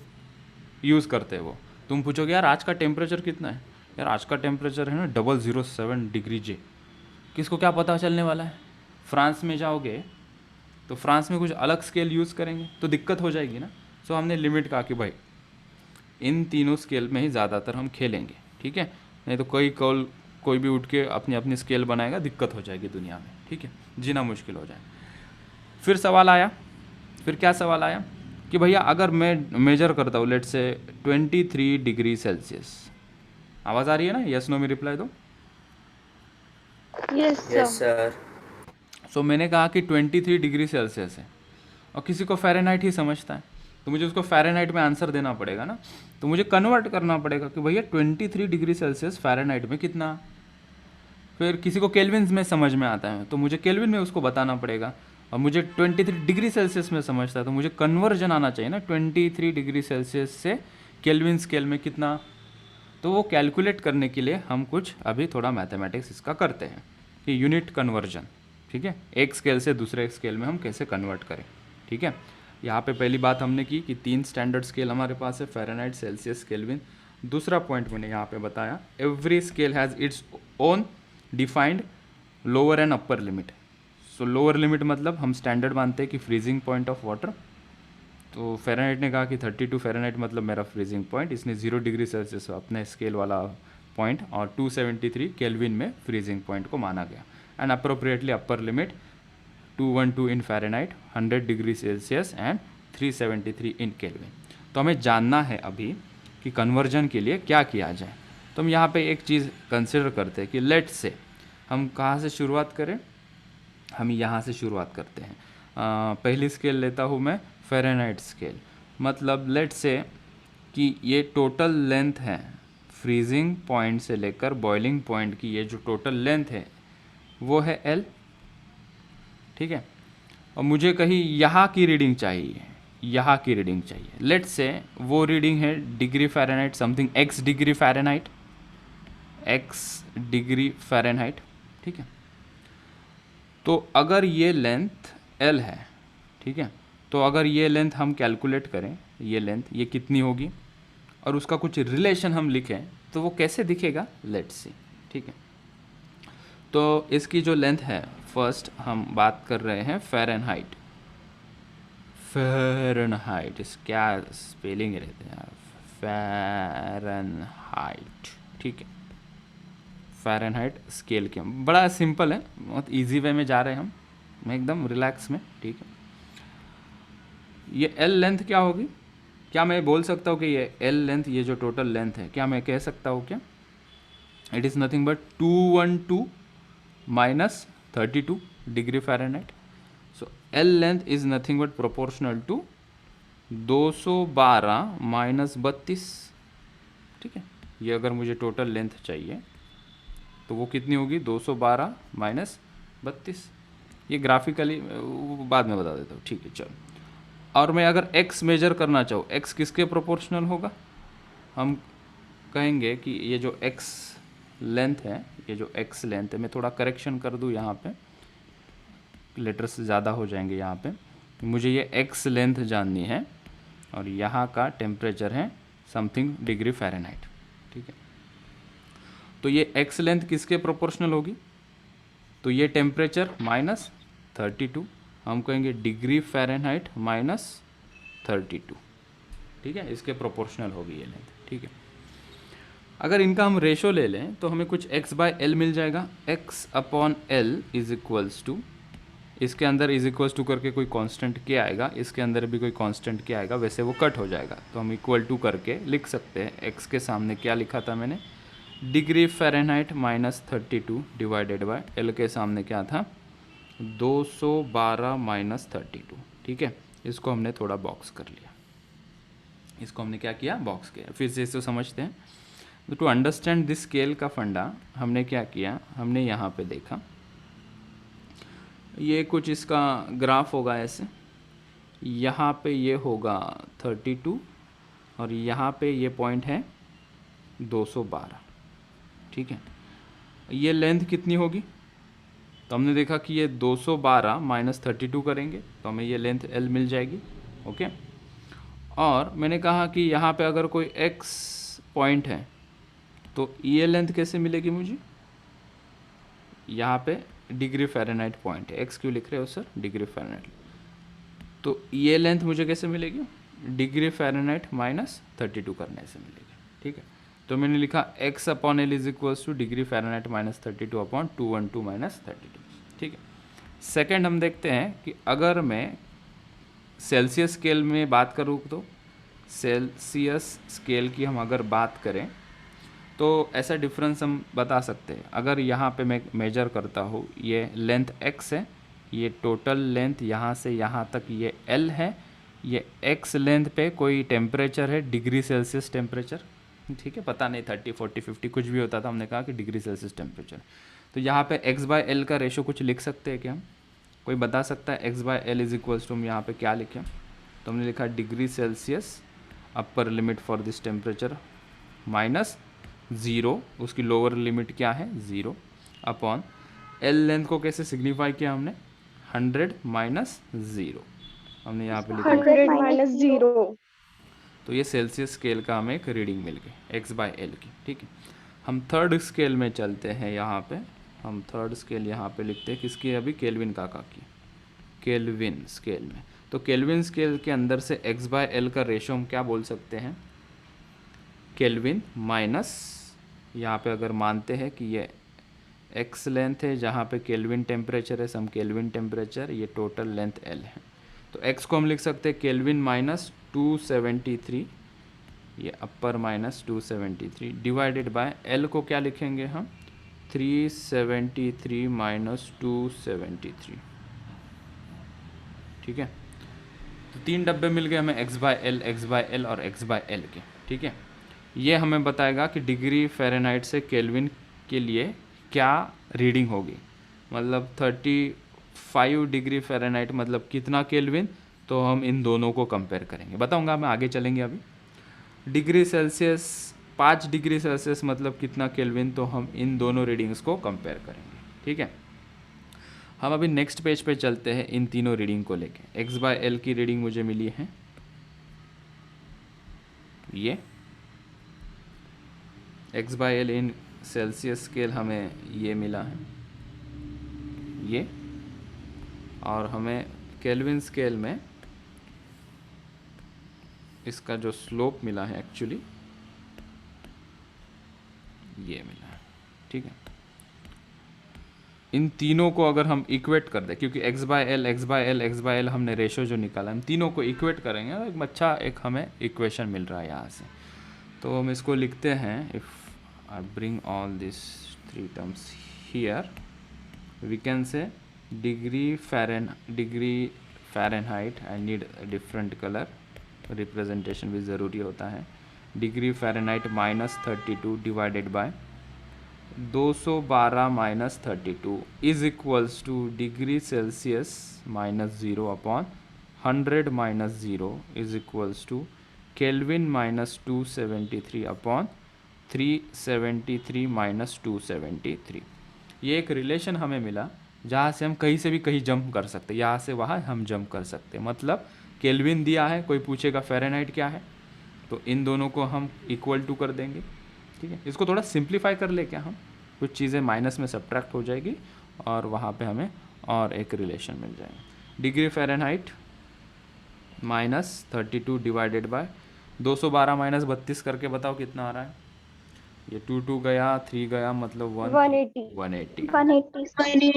S1: यूज़ करते हो, तुम पूछोगे यार आज का टेम्परेचर कितना है, यार आज का टेम्परेचर है ना 007 डिग्री जे, किसको क्या पता चलने वाला है। फ्रांस में जाओगे तो फ्रांस में कुछ अलग स्केल यूज़ करेंगे तो दिक्कत हो जाएगी ना। सो हमने लिमिट कहा कि भाई इन तीनों स्केल में ही ज़्यादातर हम खेलेंगे, ठीक है। नहीं तो कोई भी उठ के अपनी अपनी स्केल बनाएगा, दिक्कत हो जाएगी दुनिया में, ठीक है, जीना मुश्किल हो जाए। फिर सवाल आया, फिर क्या सवाल आया कि भैया अगर मैं मेजर करता हूँ लेट से 23 डिग्री सेल्सियस, आवाज़ आ रही है ना, यस नो में रिप्लाई दो।
S2: Yes
S3: yes
S2: sir.
S3: सर।
S1: सो मैंने कहा कि 23 डिग्री सेल्सियस है और किसी को फ़ारेनहाइट ही समझता है, तो मुझे उसको फ़ारेनहाइट में आंसर देना पड़ेगा ना। तो मुझे कन्वर्ट करना पड़ेगा कि भैया 23 डिग्री सेल्सियस फ़ारेनहाइट में कितना। फिर किसी को केल्विन में समझ में आता है तो मुझे केल्विन में उसको बताना पड़ेगा। और मुझे 23 डिग्री सेल्सियस में समझता है तो मुझे कन्वर्जन आना चाहिए ना, 23 डिग्री सेल्सियस से केल्विन स्केल में कितना। तो वो कैलकुलेट करने के लिए हम कुछ अभी थोड़ा मैथमेटिक्स इसका करते हैं कि यूनिट कन्वर्जन, ठीक है, एक स्केल से दूसरे स्केल में हम कैसे कन्वर्ट करें, ठीक है। यहाँ पे पहली बात हमने की कि 3 स्टैंडर्ड स्केल हमारे पास है, फ़ारेनहाइट, सेल्सियस, केल्विन। दूसरा पॉइंट मैंने यहाँ पे बताया, every scale has its own defined lower and upper limit. So lower limit मतलब हम स्टैंडर्ड मानते हैं कि फ्रीजिंग पॉइंट ऑफ वाटर, तो फ़ारेनहाइट ने कहा कि 32 फ़ारेनहाइट मतलब मेरा फ्रीजिंग पॉइंट, इसने 0 डिग्री सेल्सियस अपने स्केल वाला पॉइंट, और 273 केल्विन में फ्रीजिंग पॉइंट को माना गया। And appropriately upper limit 212 in Fahrenheit, 100 degree Celsius and 373 in kelvin. तो हमें जानना है अभी कि कन्वर्जन के लिए क्या किया जाए। तो हम यहाँ पे एक चीज़ कंसिडर करते हैं कि लेट से हम कहाँ से शुरुआत करें, हम यहाँ से शुरुआत करते हैं। पहली स्केल लेता हूँ मैं फ़ारेनहाइट स्केल, मतलब लेट से कि ये टोटल लेंथ है फ्रीजिंग पॉइंट से लेकर बॉइलिंग पॉइंट की, ये जो टोटल लेंथ है वो है L, ठीक है। और मुझे कहीं यहाँ की रीडिंग चाहिए, यहाँ की रीडिंग चाहिए। लेट से वो रीडिंग है degree Fahrenheit something x degree Fahrenheit, x degree Fahrenheit, ठीक है। तो अगर ये लेंथ L है, ठीक है, तो अगर ये लेंथ हम कैलकुलेट करें, ये लेंथ ये कितनी होगी और उसका कुछ रिलेशन हम लिखें तो वो कैसे दिखेगा, लेट्स सी, ठीक है। तो इसकी जो लेंथ है, फर्स्ट हम बात कर रहे हैं फ़ारेनहाइट, फ़ारेनहाइट इस क्या स्पेलिंग रहते हैं यार, फ़ारेनहाइट, ठीक है। फ़ारेनहाइट स्केल के बड़ा सिंपल है, बहुत इजी वे में जा रहे हैं हम, मैं एकदम रिलैक्स में, ठीक है। ये L लेंथ क्या होगी, क्या मैं बोल सकता हूँ कि ये L लेंथ, ये जो टोटल लेंथ है, क्या मैं कह सकता हूँ क्या, it is nothing but 212 minus 32 degree Fahrenheit. So L length is nothing but proportional to 212 minus 32, ठीक है। ये अगर मुझे टोटल लेंथ चाहिए तो वो कितनी होगी, 212 माइनस 32। ये ग्राफिकली बाद में बता देता हूँ, ठीक है, चलो। और मैं अगर x मेजर करना चाहूँ, x किसके प्रोपोर्शनल होगा, हम कहेंगे कि ये जो x लेंथ है, ये जो x लेंथ है, मैं थोड़ा करेक्शन कर दूँ यहाँ पे, लेटर्स ज़्यादा हो जाएंगे यहाँ पे, मुझे ये x लेंथ जाननी है और यहाँ का टेम्परेचर है समथिंग डिग्री फ़ारेनहाइट, ठीक है। तो ये x लेंथ किसके प्रोपोर्शनल होगी, तो ये टेम्परेचर माइनस 32, हम कहेंगे डिग्री फ़ारेनहाइट माइनस 32, ठीक है, इसके प्रोपोर्शनल होगी ये लेंथ, ठीक है। अगर इनका हम रेशो ले लें तो हमें कुछ x/L मिल जाएगा, x/L इज इक्वल्स टू, इसके अंदर इज इक्वल्स टू करके कोई कांस्टेंट क्या आएगा, इसके अंदर भी कोई कांस्टेंट क्या आएगा, वैसे वो कट हो जाएगा, तो हम इक्वल टू करके लिख सकते हैं। x के सामने क्या लिखा था मैंने, degree Fahrenheit minus 32 divided bye L के सामने क्या था, 212 माइनस 32, ठीक है। इसको हमने थोड़ा बॉक्स कर लिया, इसको हमने क्या किया, बॉक्स किया। फिर से इसको समझते हैं। तो टू अंडरस्टैंड दिस स्केल का फंडा हमने क्या किया, हमने यहाँ पे देखा ये कुछ इसका ग्राफ होगा ऐसे, यहाँ पे ये होगा 32 और यहाँ पे ये पॉइंट है 212, ठीक है। ये लेंथ कितनी होगी, तो हमने देखा कि ये 212 माइनस 32 करेंगे तो हमें ये लेंथ L मिल जाएगी, ओके। और मैंने कहा कि यहाँ पे अगर कोई x पॉइंट है तो ये लेंथ कैसे मिलेगी मुझे, यहाँ पे डिग्री फ़ारेनहाइट पॉइंट है, x क्यों लिख रहे हो सर, डिग्री फ़ारेनहाइट, तो ये लेंथ मुझे कैसे मिलेगी, डिग्री फ़ारेनहाइट माइनस 32 करने से मिलेगी, ठीक है। तो मैंने लिखा x upon L is equals to degree Fahrenheit minus 32 upon 212 minus 32, ठीक है। सेकेंड हम देखते हैं कि अगर मैं सेल्सियस स्केल में बात करूँ तो सेल्सियस स्केल की हम अगर बात करें तो ऐसा डिफरेंस हम बता सकते हैं। अगर यहाँ पे मैं मेजर करता हूँ, ये लेंथ x है, ये टोटल लेंथ यहाँ से यहाँ तक ये L है, ये x लेंथ पे कोई टेम्परेचर है, डिग्री सेल्सियस टेम्परेचर, ठीक है। पता नहीं 30 40 50 कुछ भी होता था, हमने कहा कि डिग्री सेल्सियस टेम्परेचर। तो यहाँ पे x/L का रेशो कुछ लिख सकते हैं क्या हम, कोई बता सकता है x/L इज इक्वल्स टू हम यहाँ पे क्या लिखें, तो हमने लिखा degree Celsius upper limit for this temperature minus 0, उसकी लोअर लिमिट क्या है 0 अपॉन L लेंथ को कैसे सिग्निफाई किया हमने 100 माइनस 0, हमने यहाँ पे लिखा
S2: 100 माइनस 0।
S1: तो ये सेल्सियस स्केल का हमें एक रीडिंग मिल गई x/L की, ठीक है। हम थर्ड स्केल में चलते हैं, यहाँ पे हम थर्ड स्केल यहाँ पे लिखते हैं किसकी, अभी केल्विन काका की, केल्विन स्केल में। तो केल्विन स्केल के अंदर से x/L का रेशो हम क्या बोल सकते हैं, केल्विन माइनस, यहाँ पे अगर मानते हैं कि ये x लेंथ है जहाँ पे केल्विन टेम्परेचर है, सम केल्विन टेम्परेचर, ये टोटल लेंथ L है, तो x को हम लिख सकते हैं केल्विन माइनस 273, ये अपर माइनस 273 डिवाइडेड बाय L को क्या लिखेंगे हम 373 माइनस 273, ठीक है। तो 3 डब्बे मिल गए हमें x/L और x/L के, ठीक है। ये हमें बताएगा कि डिग्री फ़ारेनहाइट से केल्विन के लिए क्या रीडिंग होगी, मतलब 35 डिग्री फ़ारेनहाइट मतलब कितना केल्विन, तो हम इन दोनों को कंपेयर करेंगे, बताऊंगा मैं आगे चलेंगे। अभी डिग्री सेल्सियस 5 डिग्री सेल्सियस मतलब कितना केल्विन, तो हम इन दोनों रीडिंग्स को कंपेयर करेंगे, ठीक है। हम अभी नेक्स्ट पेज पे चलते हैं इन तीनों रीडिंग को लेके। x/L की रीडिंग मुझे मिली है ये, x/L इन सेल्सियस स्केल हमें ये मिला है ये, और हमें केल्विन स्केल में इसका जो स्लोप मिला है एक्चुअली ये मिला है, ठीक है। इन तीनों को अगर हम इक्वेट कर दें, क्योंकि x/L हमने रेशो जो निकाला, हम तीनों को इक्वेट करेंगे तो एक अच्छा एक हमें इक्वेशन मिल रहा है यहाँ से। तो हम इसको लिखते हैं, if I bring all this 3 terms here, we can say degree Fahrenheit, I need different colour, representation भी ज़रूरी होता है, degree Fahrenheit minus 32 divided by 212 minus 32 is equals to degree Celsius minus 0 upon 100 minus 0 is equals to kelvin minus 273 upon 373 minus 273। ये एक relation हमें मिला जहाँ से हम कहीं से भी कहीं जंप कर सकते, यहाँ से वहाँ हम जंप कर सकते, मतलब केल्विन दिया है, कोई पूछेगा फ़ारेनहाइट क्या है, तो इन दोनों को हम इक्वल टू कर देंगे, ठीक है। इसको थोड़ा सिंप्लीफाई कर ले क्या हम, कुछ चीज़ें माइनस में सब्ट्रैक्ट हो जाएगी और वहाँ पे हमें और एक रिलेशन मिल जाएगा। Degree Fahrenheit minus 32 divided by 212 minus 32 करके बताओ कितना आ रहा है, ये 2 गया 3 गया मतलब 180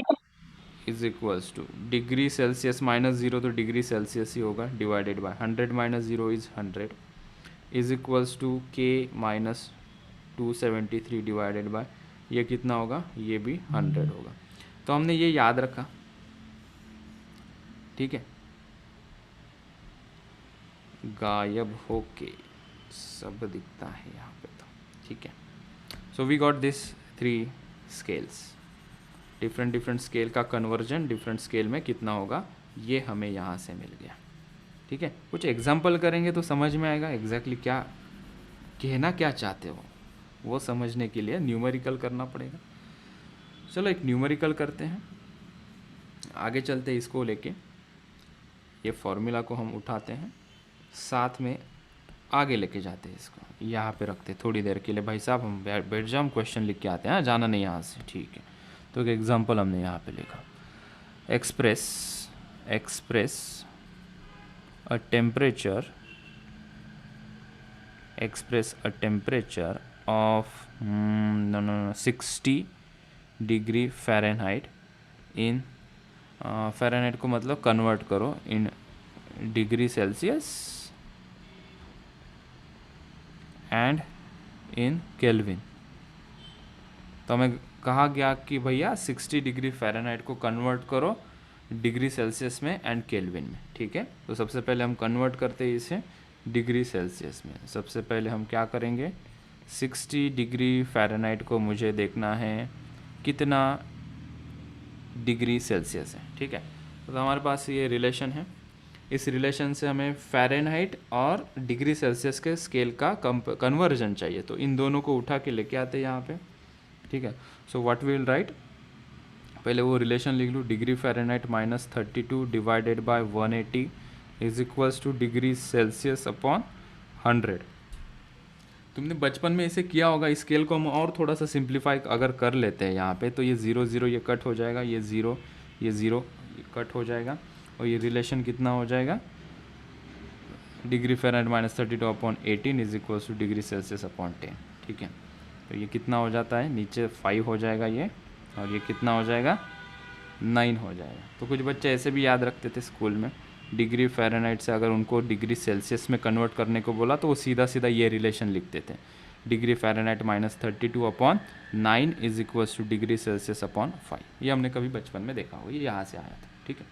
S1: is equals to degree Celsius minus 0 तो डिग्री सेल्सियस ही होगा divided by 100 minus 0 is 100 is equals to k minus 273 divided by ये कितना होगा, ये भी 100 होगा। तो हमने ये याद रखा, ठीक है, गायब होके सब दिखता है यहाँ पे तो, ठीक है। So we got this 3 scales, different different scale का कन्वर्जन डिफरेंट स्केल में कितना होगा ये हमें यहाँ से मिल गया, ठीक है। कुछ एग्जाम्पल करेंगे तो समझ में आएगा एग्जैक्टली क्या कहना क्या चाहते हो, वो समझने के लिए न्यूमेरिकल करना पड़ेगा। चलो एक न्यूमेरिकल करते हैं, आगे चलते इसको लेके, ये फॉर्मूला को हम उठाते हैं, साथ में आगे लेके जाते हैं, इसको यहाँ पे रखते हैं थोड़ी देर के लिए। भाई साहब हम बैठ जाओ, हम क्वेश्चन लिख के आते हैं, जाना नहीं यहाँ से, ठीक है। तो एक एग्जांपल हमने यहाँ पे लिखा, express a temperature of 60 degree Fahrenheit in, Fahrenheit को मतलब कन्वर्ट करो in degree Celsius and in kelvin. तो हमें कहा गया कि भैया 60 डिग्री फ़ारेनहाइट को कन्वर्ट करो डिग्री सेल्सियस में एंड केल्विन में, ठीक है। तो सबसे पहले हम कन्वर्ट करते हैं इसे डिग्री सेल्सियस में। सबसे पहले हम क्या करेंगे, 60 डिग्री फ़ारेनहाइट को मुझे देखना है कितना डिग्री सेल्सियस है, ठीक है। तो हमारे पास ये रिलेशन है, इस रिलेशन से हमें फ़ारेनहाइट और डिग्री सेल्सियस के स्केल का कन्वर्जन चाहिए, तो इन दोनों को उठा के लेके आते हैं यहाँ पे, ठीक है। So what we will write, पहले वो रिलेशन लिख लूँ, degree Fahrenheit -32 divided by 180 is equals to degree Celsius upon 100। तुमने बचपन में इसे किया होगा। इस स्केल को हम और थोड़ा सा सिंप्लीफाई अगर कर लेते हैं यहाँ पे, तो ये 0 0 ये कट हो जाएगा, ये 0 ये कट हो जाएगा, और ये रिलेशन कितना हो जाएगा, degree Fahrenheit -32 upon 18 is equals to degree Celsius upon 10, ठीक है। तो ये कितना हो जाता है, नीचे 5 हो जाएगा ये, और ये कितना हो जाएगा 9 हो जाएगा। तो कुछ बच्चे ऐसे भी याद रखते थे स्कूल में, डिग्री फ़ारेनहाइट से अगर उनको डिग्री सेल्सियस में कन्वर्ट करने को बोला तो वो सीधा सीधा ये रिलेशन लिखते थे, degree Fahrenheit -32 upon 9 is equals to degree Celsius upon 5। ये हमने कभी बचपन में देखा होगा, ये यहाँ से आया था, ठीक है।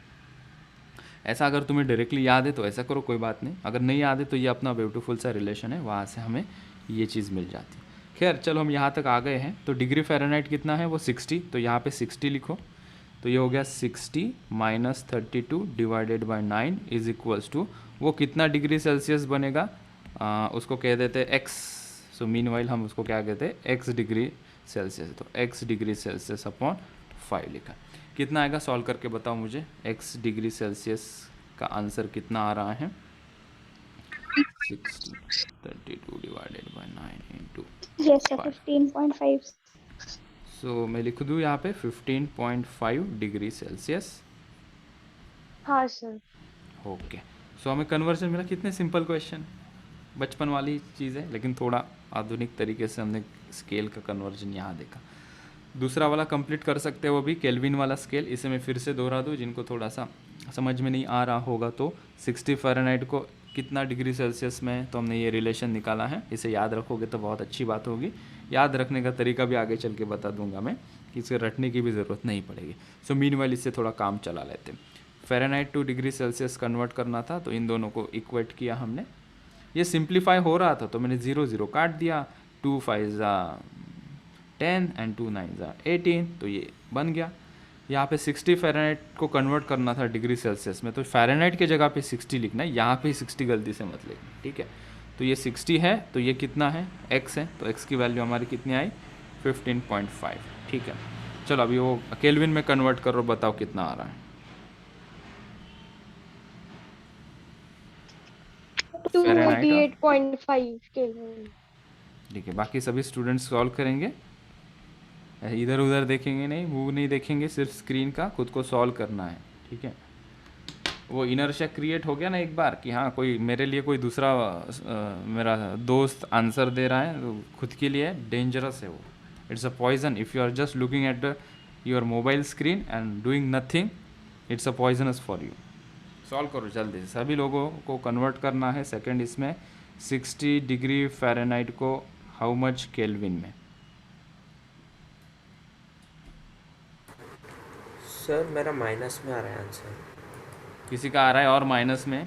S1: ऐसा अगर तुम्हें डायरेक्टली याद है तो ऐसा करो, कोई बात नहीं। अगर नहीं याद है तो ये अपना ब्यूटीफुल सा रिलेशन है, वहाँ से हमें ये चीज़ मिल जाती है। खैर चलो हम यहाँ तक आ गए हैं। तो डिग्री फ़ारेनहाइट कितना है, वो 60, तो यहाँ पे 60 लिखो। तो ये हो गया 60 -32 divided by 9 is equals to, वो कितना डिग्री सेल्सियस बनेगा, उसको कह देते हैं एक्स। सो मीनवाइल हम उसको क्या कहते हैं, एक्स डिग्री सेल्सियस। तो एक्स डिग्री सेल्सियस अपॉन 5 लिखा। कितना आएगा, सॉल्व करके बताओ मुझे, एक्स डिग्री सेल्सियस का आंसर कितना आ रहा है, 60 32 divided by 9 into
S2: Yes, sir. 15.5.
S1: सो मैं लिख दूँ यहाँ पे 15.5 डिग्री सेल्सियस।
S2: हाँ सर।
S1: ओके, सो हमें कन्वर्जन मिला। कितने सिंपल क्वेश्चन, बचपन वाली चीज़ है, लेकिन थोड़ा आधुनिक तरीके से हमने स्केल का कन्वर्जन यहाँ देखा। दूसरा वाला कंप्लीट कर सकते हैं, वो भी केल्विन वाला स्केल। इसे मैं फिर से दोहरा दूँ, जिनको थोड़ा सा समझ में नहीं आ रहा होगा तो 60 फ़ारेनहाइट को कितना डिग्री सेल्सियस में, तो हमने ये रिलेशन निकाला है। इसे याद रखोगे तो बहुत अच्छी बात होगी। याद रखने का तरीका भी आगे चल के बता दूंगा मैं, कि इसे रटने की भी ज़रूरत नहीं पड़ेगी। सो मीनवाइल इससे थोड़ा काम चला लेते हैं। Fahrenheit to degree Celsius convert करना था, तो इन दोनों को इक्वेट किया हमने। ये सिंप्लीफाई हो रहा था तो मैंने 0 0 काट दिया, 2 5 10 एंड 2 9 18, तो ये बन गया। यहाँ पे 60 फ़ारेनहाइट को कन्वर्ट करना था डिग्री सेल्सियस में, तो फ़ारेनहाइट के जगह पे 60 लिखना है, यहाँ पे 60 गलती से मत लिखना, ठीक है। तो ये 60 है, तो ये कितना है, x है, तो x की वैल्यू हमारी कितनी आई, 15.5, ठीक है। चलो अभी वो केल्विन में कन्वर्ट करो, बताओ कितना आ रहा है।
S2: 248.5 केल्विन।
S1: ठीक है, बाकी सभी स्टूडेंट्स सॉल्व करेंगे, इधर उधर देखेंगे नहीं, मुंह नहीं देखेंगे, सिर्फ स्क्रीन का खुद को सॉल्व करना है, ठीक है। वो इनर्शिया क्रिएट हो गया ना एक बार, कि हाँ कोई मेरे लिए कोई दूसरा मेरा दोस्त आंसर दे रहा है, तो खुद के लिए डेंजरस है वो। It's a poison if you are just looking at your mobile screen and doing nothing, it's a poisonous for you. Solve करो जल्दी से, सभी लोगों को कन्वर्ट करना है। सेकेंड इसमें 60 डिग्री फ़ारेनहाइट को हाउ मच केल्विन में।
S3: सर मेरा माइनस में आ रहा है आंसर।
S1: किसी का आ रहा है और माइनस में,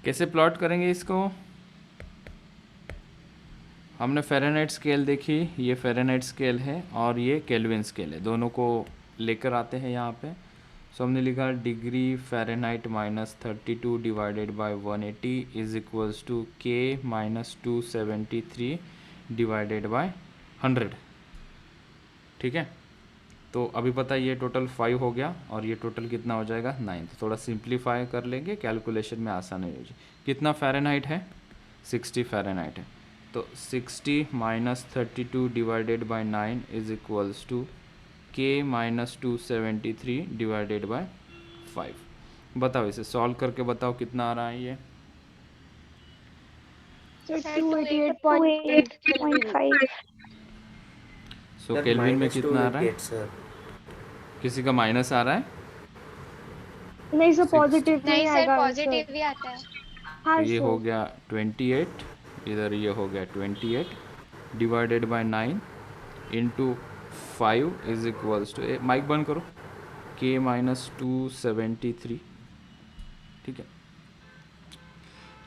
S1: कैसे प्लॉट करेंगे इसको? हमने फ़ारेनहाइट स्केल देखी, ये फ़ारेनहाइट स्केल है और ये केल्विन स्केल है, दोनों को लेकर आते हैं यहाँ पे। सो हमने लिखा degree Fahrenheit -32 divided by 180 is equals to K -273 divided by 100। ठीक है, तो अभी पता है ये टोटल 5 हो गया और ये टोटल कितना हो जाएगा 9। तो थोड़ा सिंप्लीफाई कर लेंगे, कैलकुलेशन में आसानी हो जाएगी। कितना फ़ारेनहाइट है? 60 फ़ारेनहाइट है, तो 60 -32 divided by 9 is equals to K -273 divided bye 5। बताओ, इसे सॉल्व करके बताओ कितना आ रहा है ये।
S2: So 288.5.
S1: सो
S3: सर
S1: केल्विन में कितना आ रहा है?
S3: -288 सर।
S1: किसी का माइनस आ रहा है?
S2: नहीं सर,
S1: 60।
S2: पॉजिटिव
S4: नहीं
S2: नहीं
S4: सर,
S2: आएगा
S4: पॉजिटिव भी आता है।
S1: तो
S2: हाँ
S1: ये हो
S2: सर।
S1: गया 28, इधर ये हो गया 28 divided by 9 into 5 is equals to, mic बंद करो, के -273। ठीक है,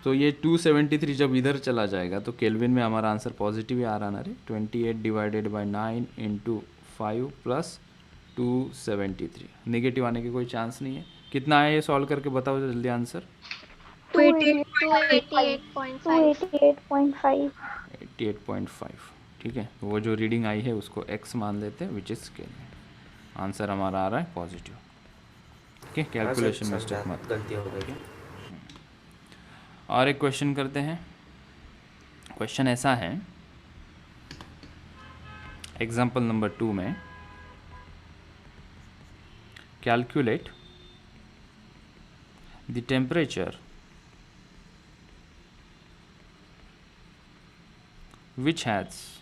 S1: तो ये 273 जब इधर चला जाएगा तो केल्विन में हमारा आंसर पॉजिटिव ही आ रहा ना रे। 28 divided by 9 into 5 plus 273, negative आने की कोई चांस नहीं है। कितना आया ये सॉल्व करके बताओ जल्दी आंसर।
S2: 288.5. 288.5.
S1: 88.5। ठीक है, वो जो रीडिंग आई है उसको x मान लेते हैं, विच इज स्केल। आंसर हमारा आ रहा है पॉजिटिव। ठीक है, कैलकुलेशन मिस्टेक मत।
S3: गलती हो गई।
S1: और एक क्वेश्चन करते हैं। क्वेश्चन ऐसा है, एग्जाम्पल नंबर 2 में calculate the temperature which has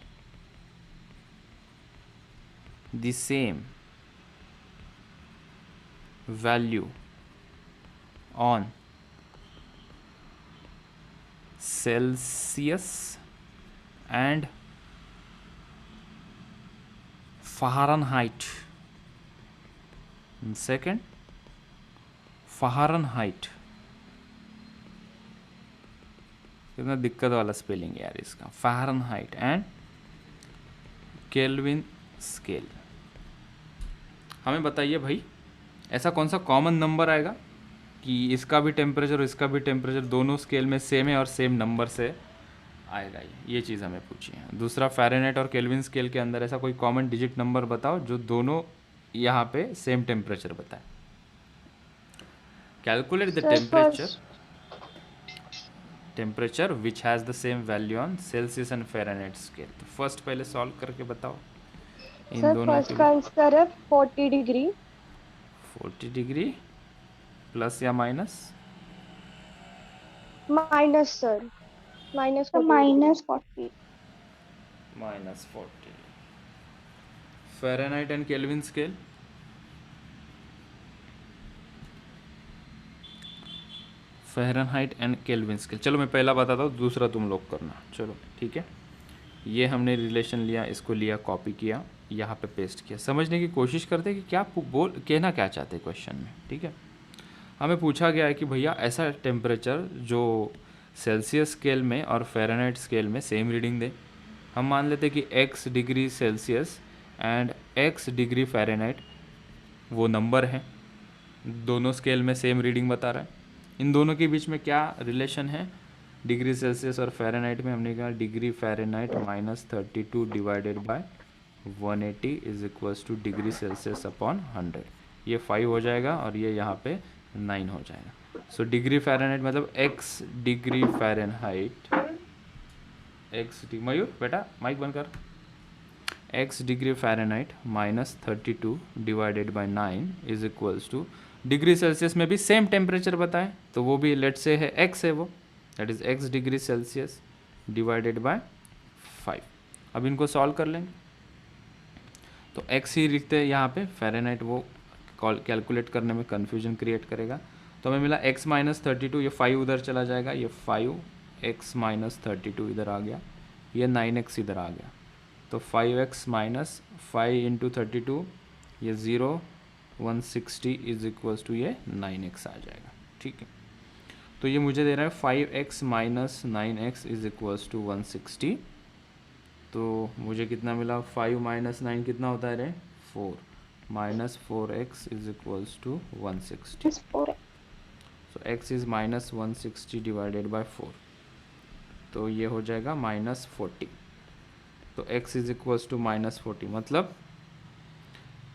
S1: the same value on Celsius and Fahrenheit. Second, Fahrenheit, कितना दिक्कत वाला स्पेलिंग है यार इसका। Fahrenheit and kelvin scale. हमें बताइए भाई, ऐसा कौन सा कॉमन नंबर आएगा कि इसका भी टेम्परेचर और इसका भी टेम्परेचर दोनों स्केल में सेम है और सेम नंबर से आएगा। ये चीज़ हमें पूछी है। दूसरा, फ़ारेनहाइट और केल्विन स्केल के अंदर ऐसा कोई कॉमन डिजिट नंबर बताओ जो दोनों यहाँ पे सेम टेम्परेचर बताए। Calculate the temperature which has the same value on Celsius and Fahrenheit scale. तो फर्स्ट पहले सॉल्व करके बताओ इन
S2: सर
S1: दोनों
S2: फर्स्ट
S1: के
S2: का
S1: लिए।
S2: आंसर है 40 डिग्री।
S1: 40 डिग्री प्लस या minus?
S2: Minus sir,
S4: -40
S1: -40। Fahrenheit and kelvin scale? Fahrenheit and kelvin scale, चलो मैं पहला बताता हूँ, दूसरा तुम लोग करना। चलो ठीक है, ये हमने रिलेशन लिया, इसको लिया, कॉपी किया, यहाँ पे पेस्ट किया। समझने की कोशिश करते हैं कि क्या कहना क्या चाहते हैं क्वेश्चन में। ठीक है, हमें पूछा गया है कि भैया ऐसा टेम्परेचर जो सेल्सियस स्केल में और फ़ारेनहाइट स्केल में सेम रीडिंग दे। हम मान लेते हैं कि x degree Celsius and x degree Fahrenheit वो नंबर है, दोनों स्केल में सेम रीडिंग बता रहा है। इन दोनों के बीच में क्या रिलेशन है? डिग्री सेल्सियस और फ़ारेनहाइट में हमने कहा degree Fahrenheit -32 divided by 180 is equals to degree Celsius upon 100। ये 5 हो जाएगा और ये यहाँ पे 9 हो जाएगा। सो डिग्री फ़ारेनहाइट मतलब x डिग्री फ़ारेनहाइट, मयूर बेटा माइक बंद कर, x degree Fahrenheit -32 divided by 9 is equals to degree Celsius में भी सेम टेम्परेचर बताएं, तो वो भी लेट से है x है, वो that is x degree Celsius divided by 5। अब इनको सॉल्व कर लेंगे तो x ही लिखते हैं यहाँ पे, फ़ारेनहाइट वो कैलकुलेट करने में कन्फ्यूजन क्रिएट करेगा। तो हमें मिला x -32, ये 5 उधर चला जाएगा, ये 5x -32 इधर आ गया, ये 9x इधर आ गया, तो 5x -5 इंटू 32, ये 0 160 इज इक्वल्स टू ये 9x आ जाएगा। ठीक है, तो ये मुझे दे रहा है 5x minus 9x is equals to 160। तो मुझे कितना मिला, 5 माइनस 9 कितना होता है रे, 4 minus 4x is equals to 160। So x is minus 160 divided by 4, तो ये हो जाएगा माइनस 40। तो x is equals to minus 40, मतलब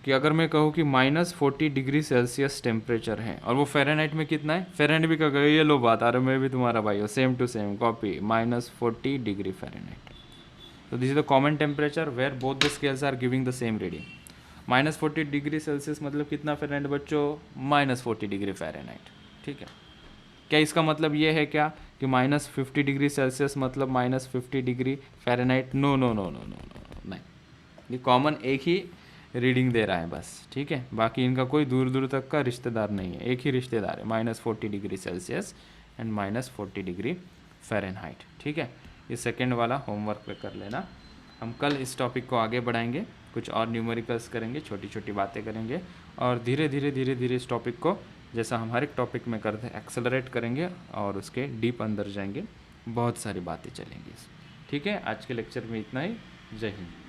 S1: कि अगर मैं कहूँ कि माइनस 40 डिग्री सेल्सियस टेम्परेचर है और वो फ़ारेनहाइट में कितना है, फ़ारेनहाइट भी कहोगे ये लो बात, अरे मैं भी तुम्हारा भाई हो, same to same copy, minus 40 degree Fahrenheit. तो this is the common temperature where both the scales are giving the same reading. Minus 40 degree Celsius मतलब कितना फ़ारेनहाइट बच्चों, माइनस 40 डिग्री फ़ारेनहाइट। ठीक है, क्या इसका मतलब ये है क्या कि माइनस 50 डिग्री सेल्सियस मतलब minus 50 degree Fahrenheit? No no no no no no, नहीं, ये कॉमन एक ही रीडिंग दे रहा है बस। ठीक है, बाकी इनका कोई दूर दूर तक का रिश्तेदार नहीं है, एक ही रिश्तेदार है, minus 40 degree Celsius and minus 40 degree Fahrenheit. ठीक है, ये सेकेंड वाला होमवर्क पे कर लेना। हम कल इस टॉपिक को आगे बढ़ाएंगे, कुछ और न्यूमेरिकल्स करेंगे, छोटी छोटी बातें करेंगे और धीरे धीरे इस टॉपिक को जैसा हम हर एक टॉपिक में करते हैं एक्सेलरेट करेंगे और उसके डीप अंदर जाएंगे, बहुत सारी बातें चलेंगी। ठीक है, आज के लेक्चर में इतना ही। जय हिंद।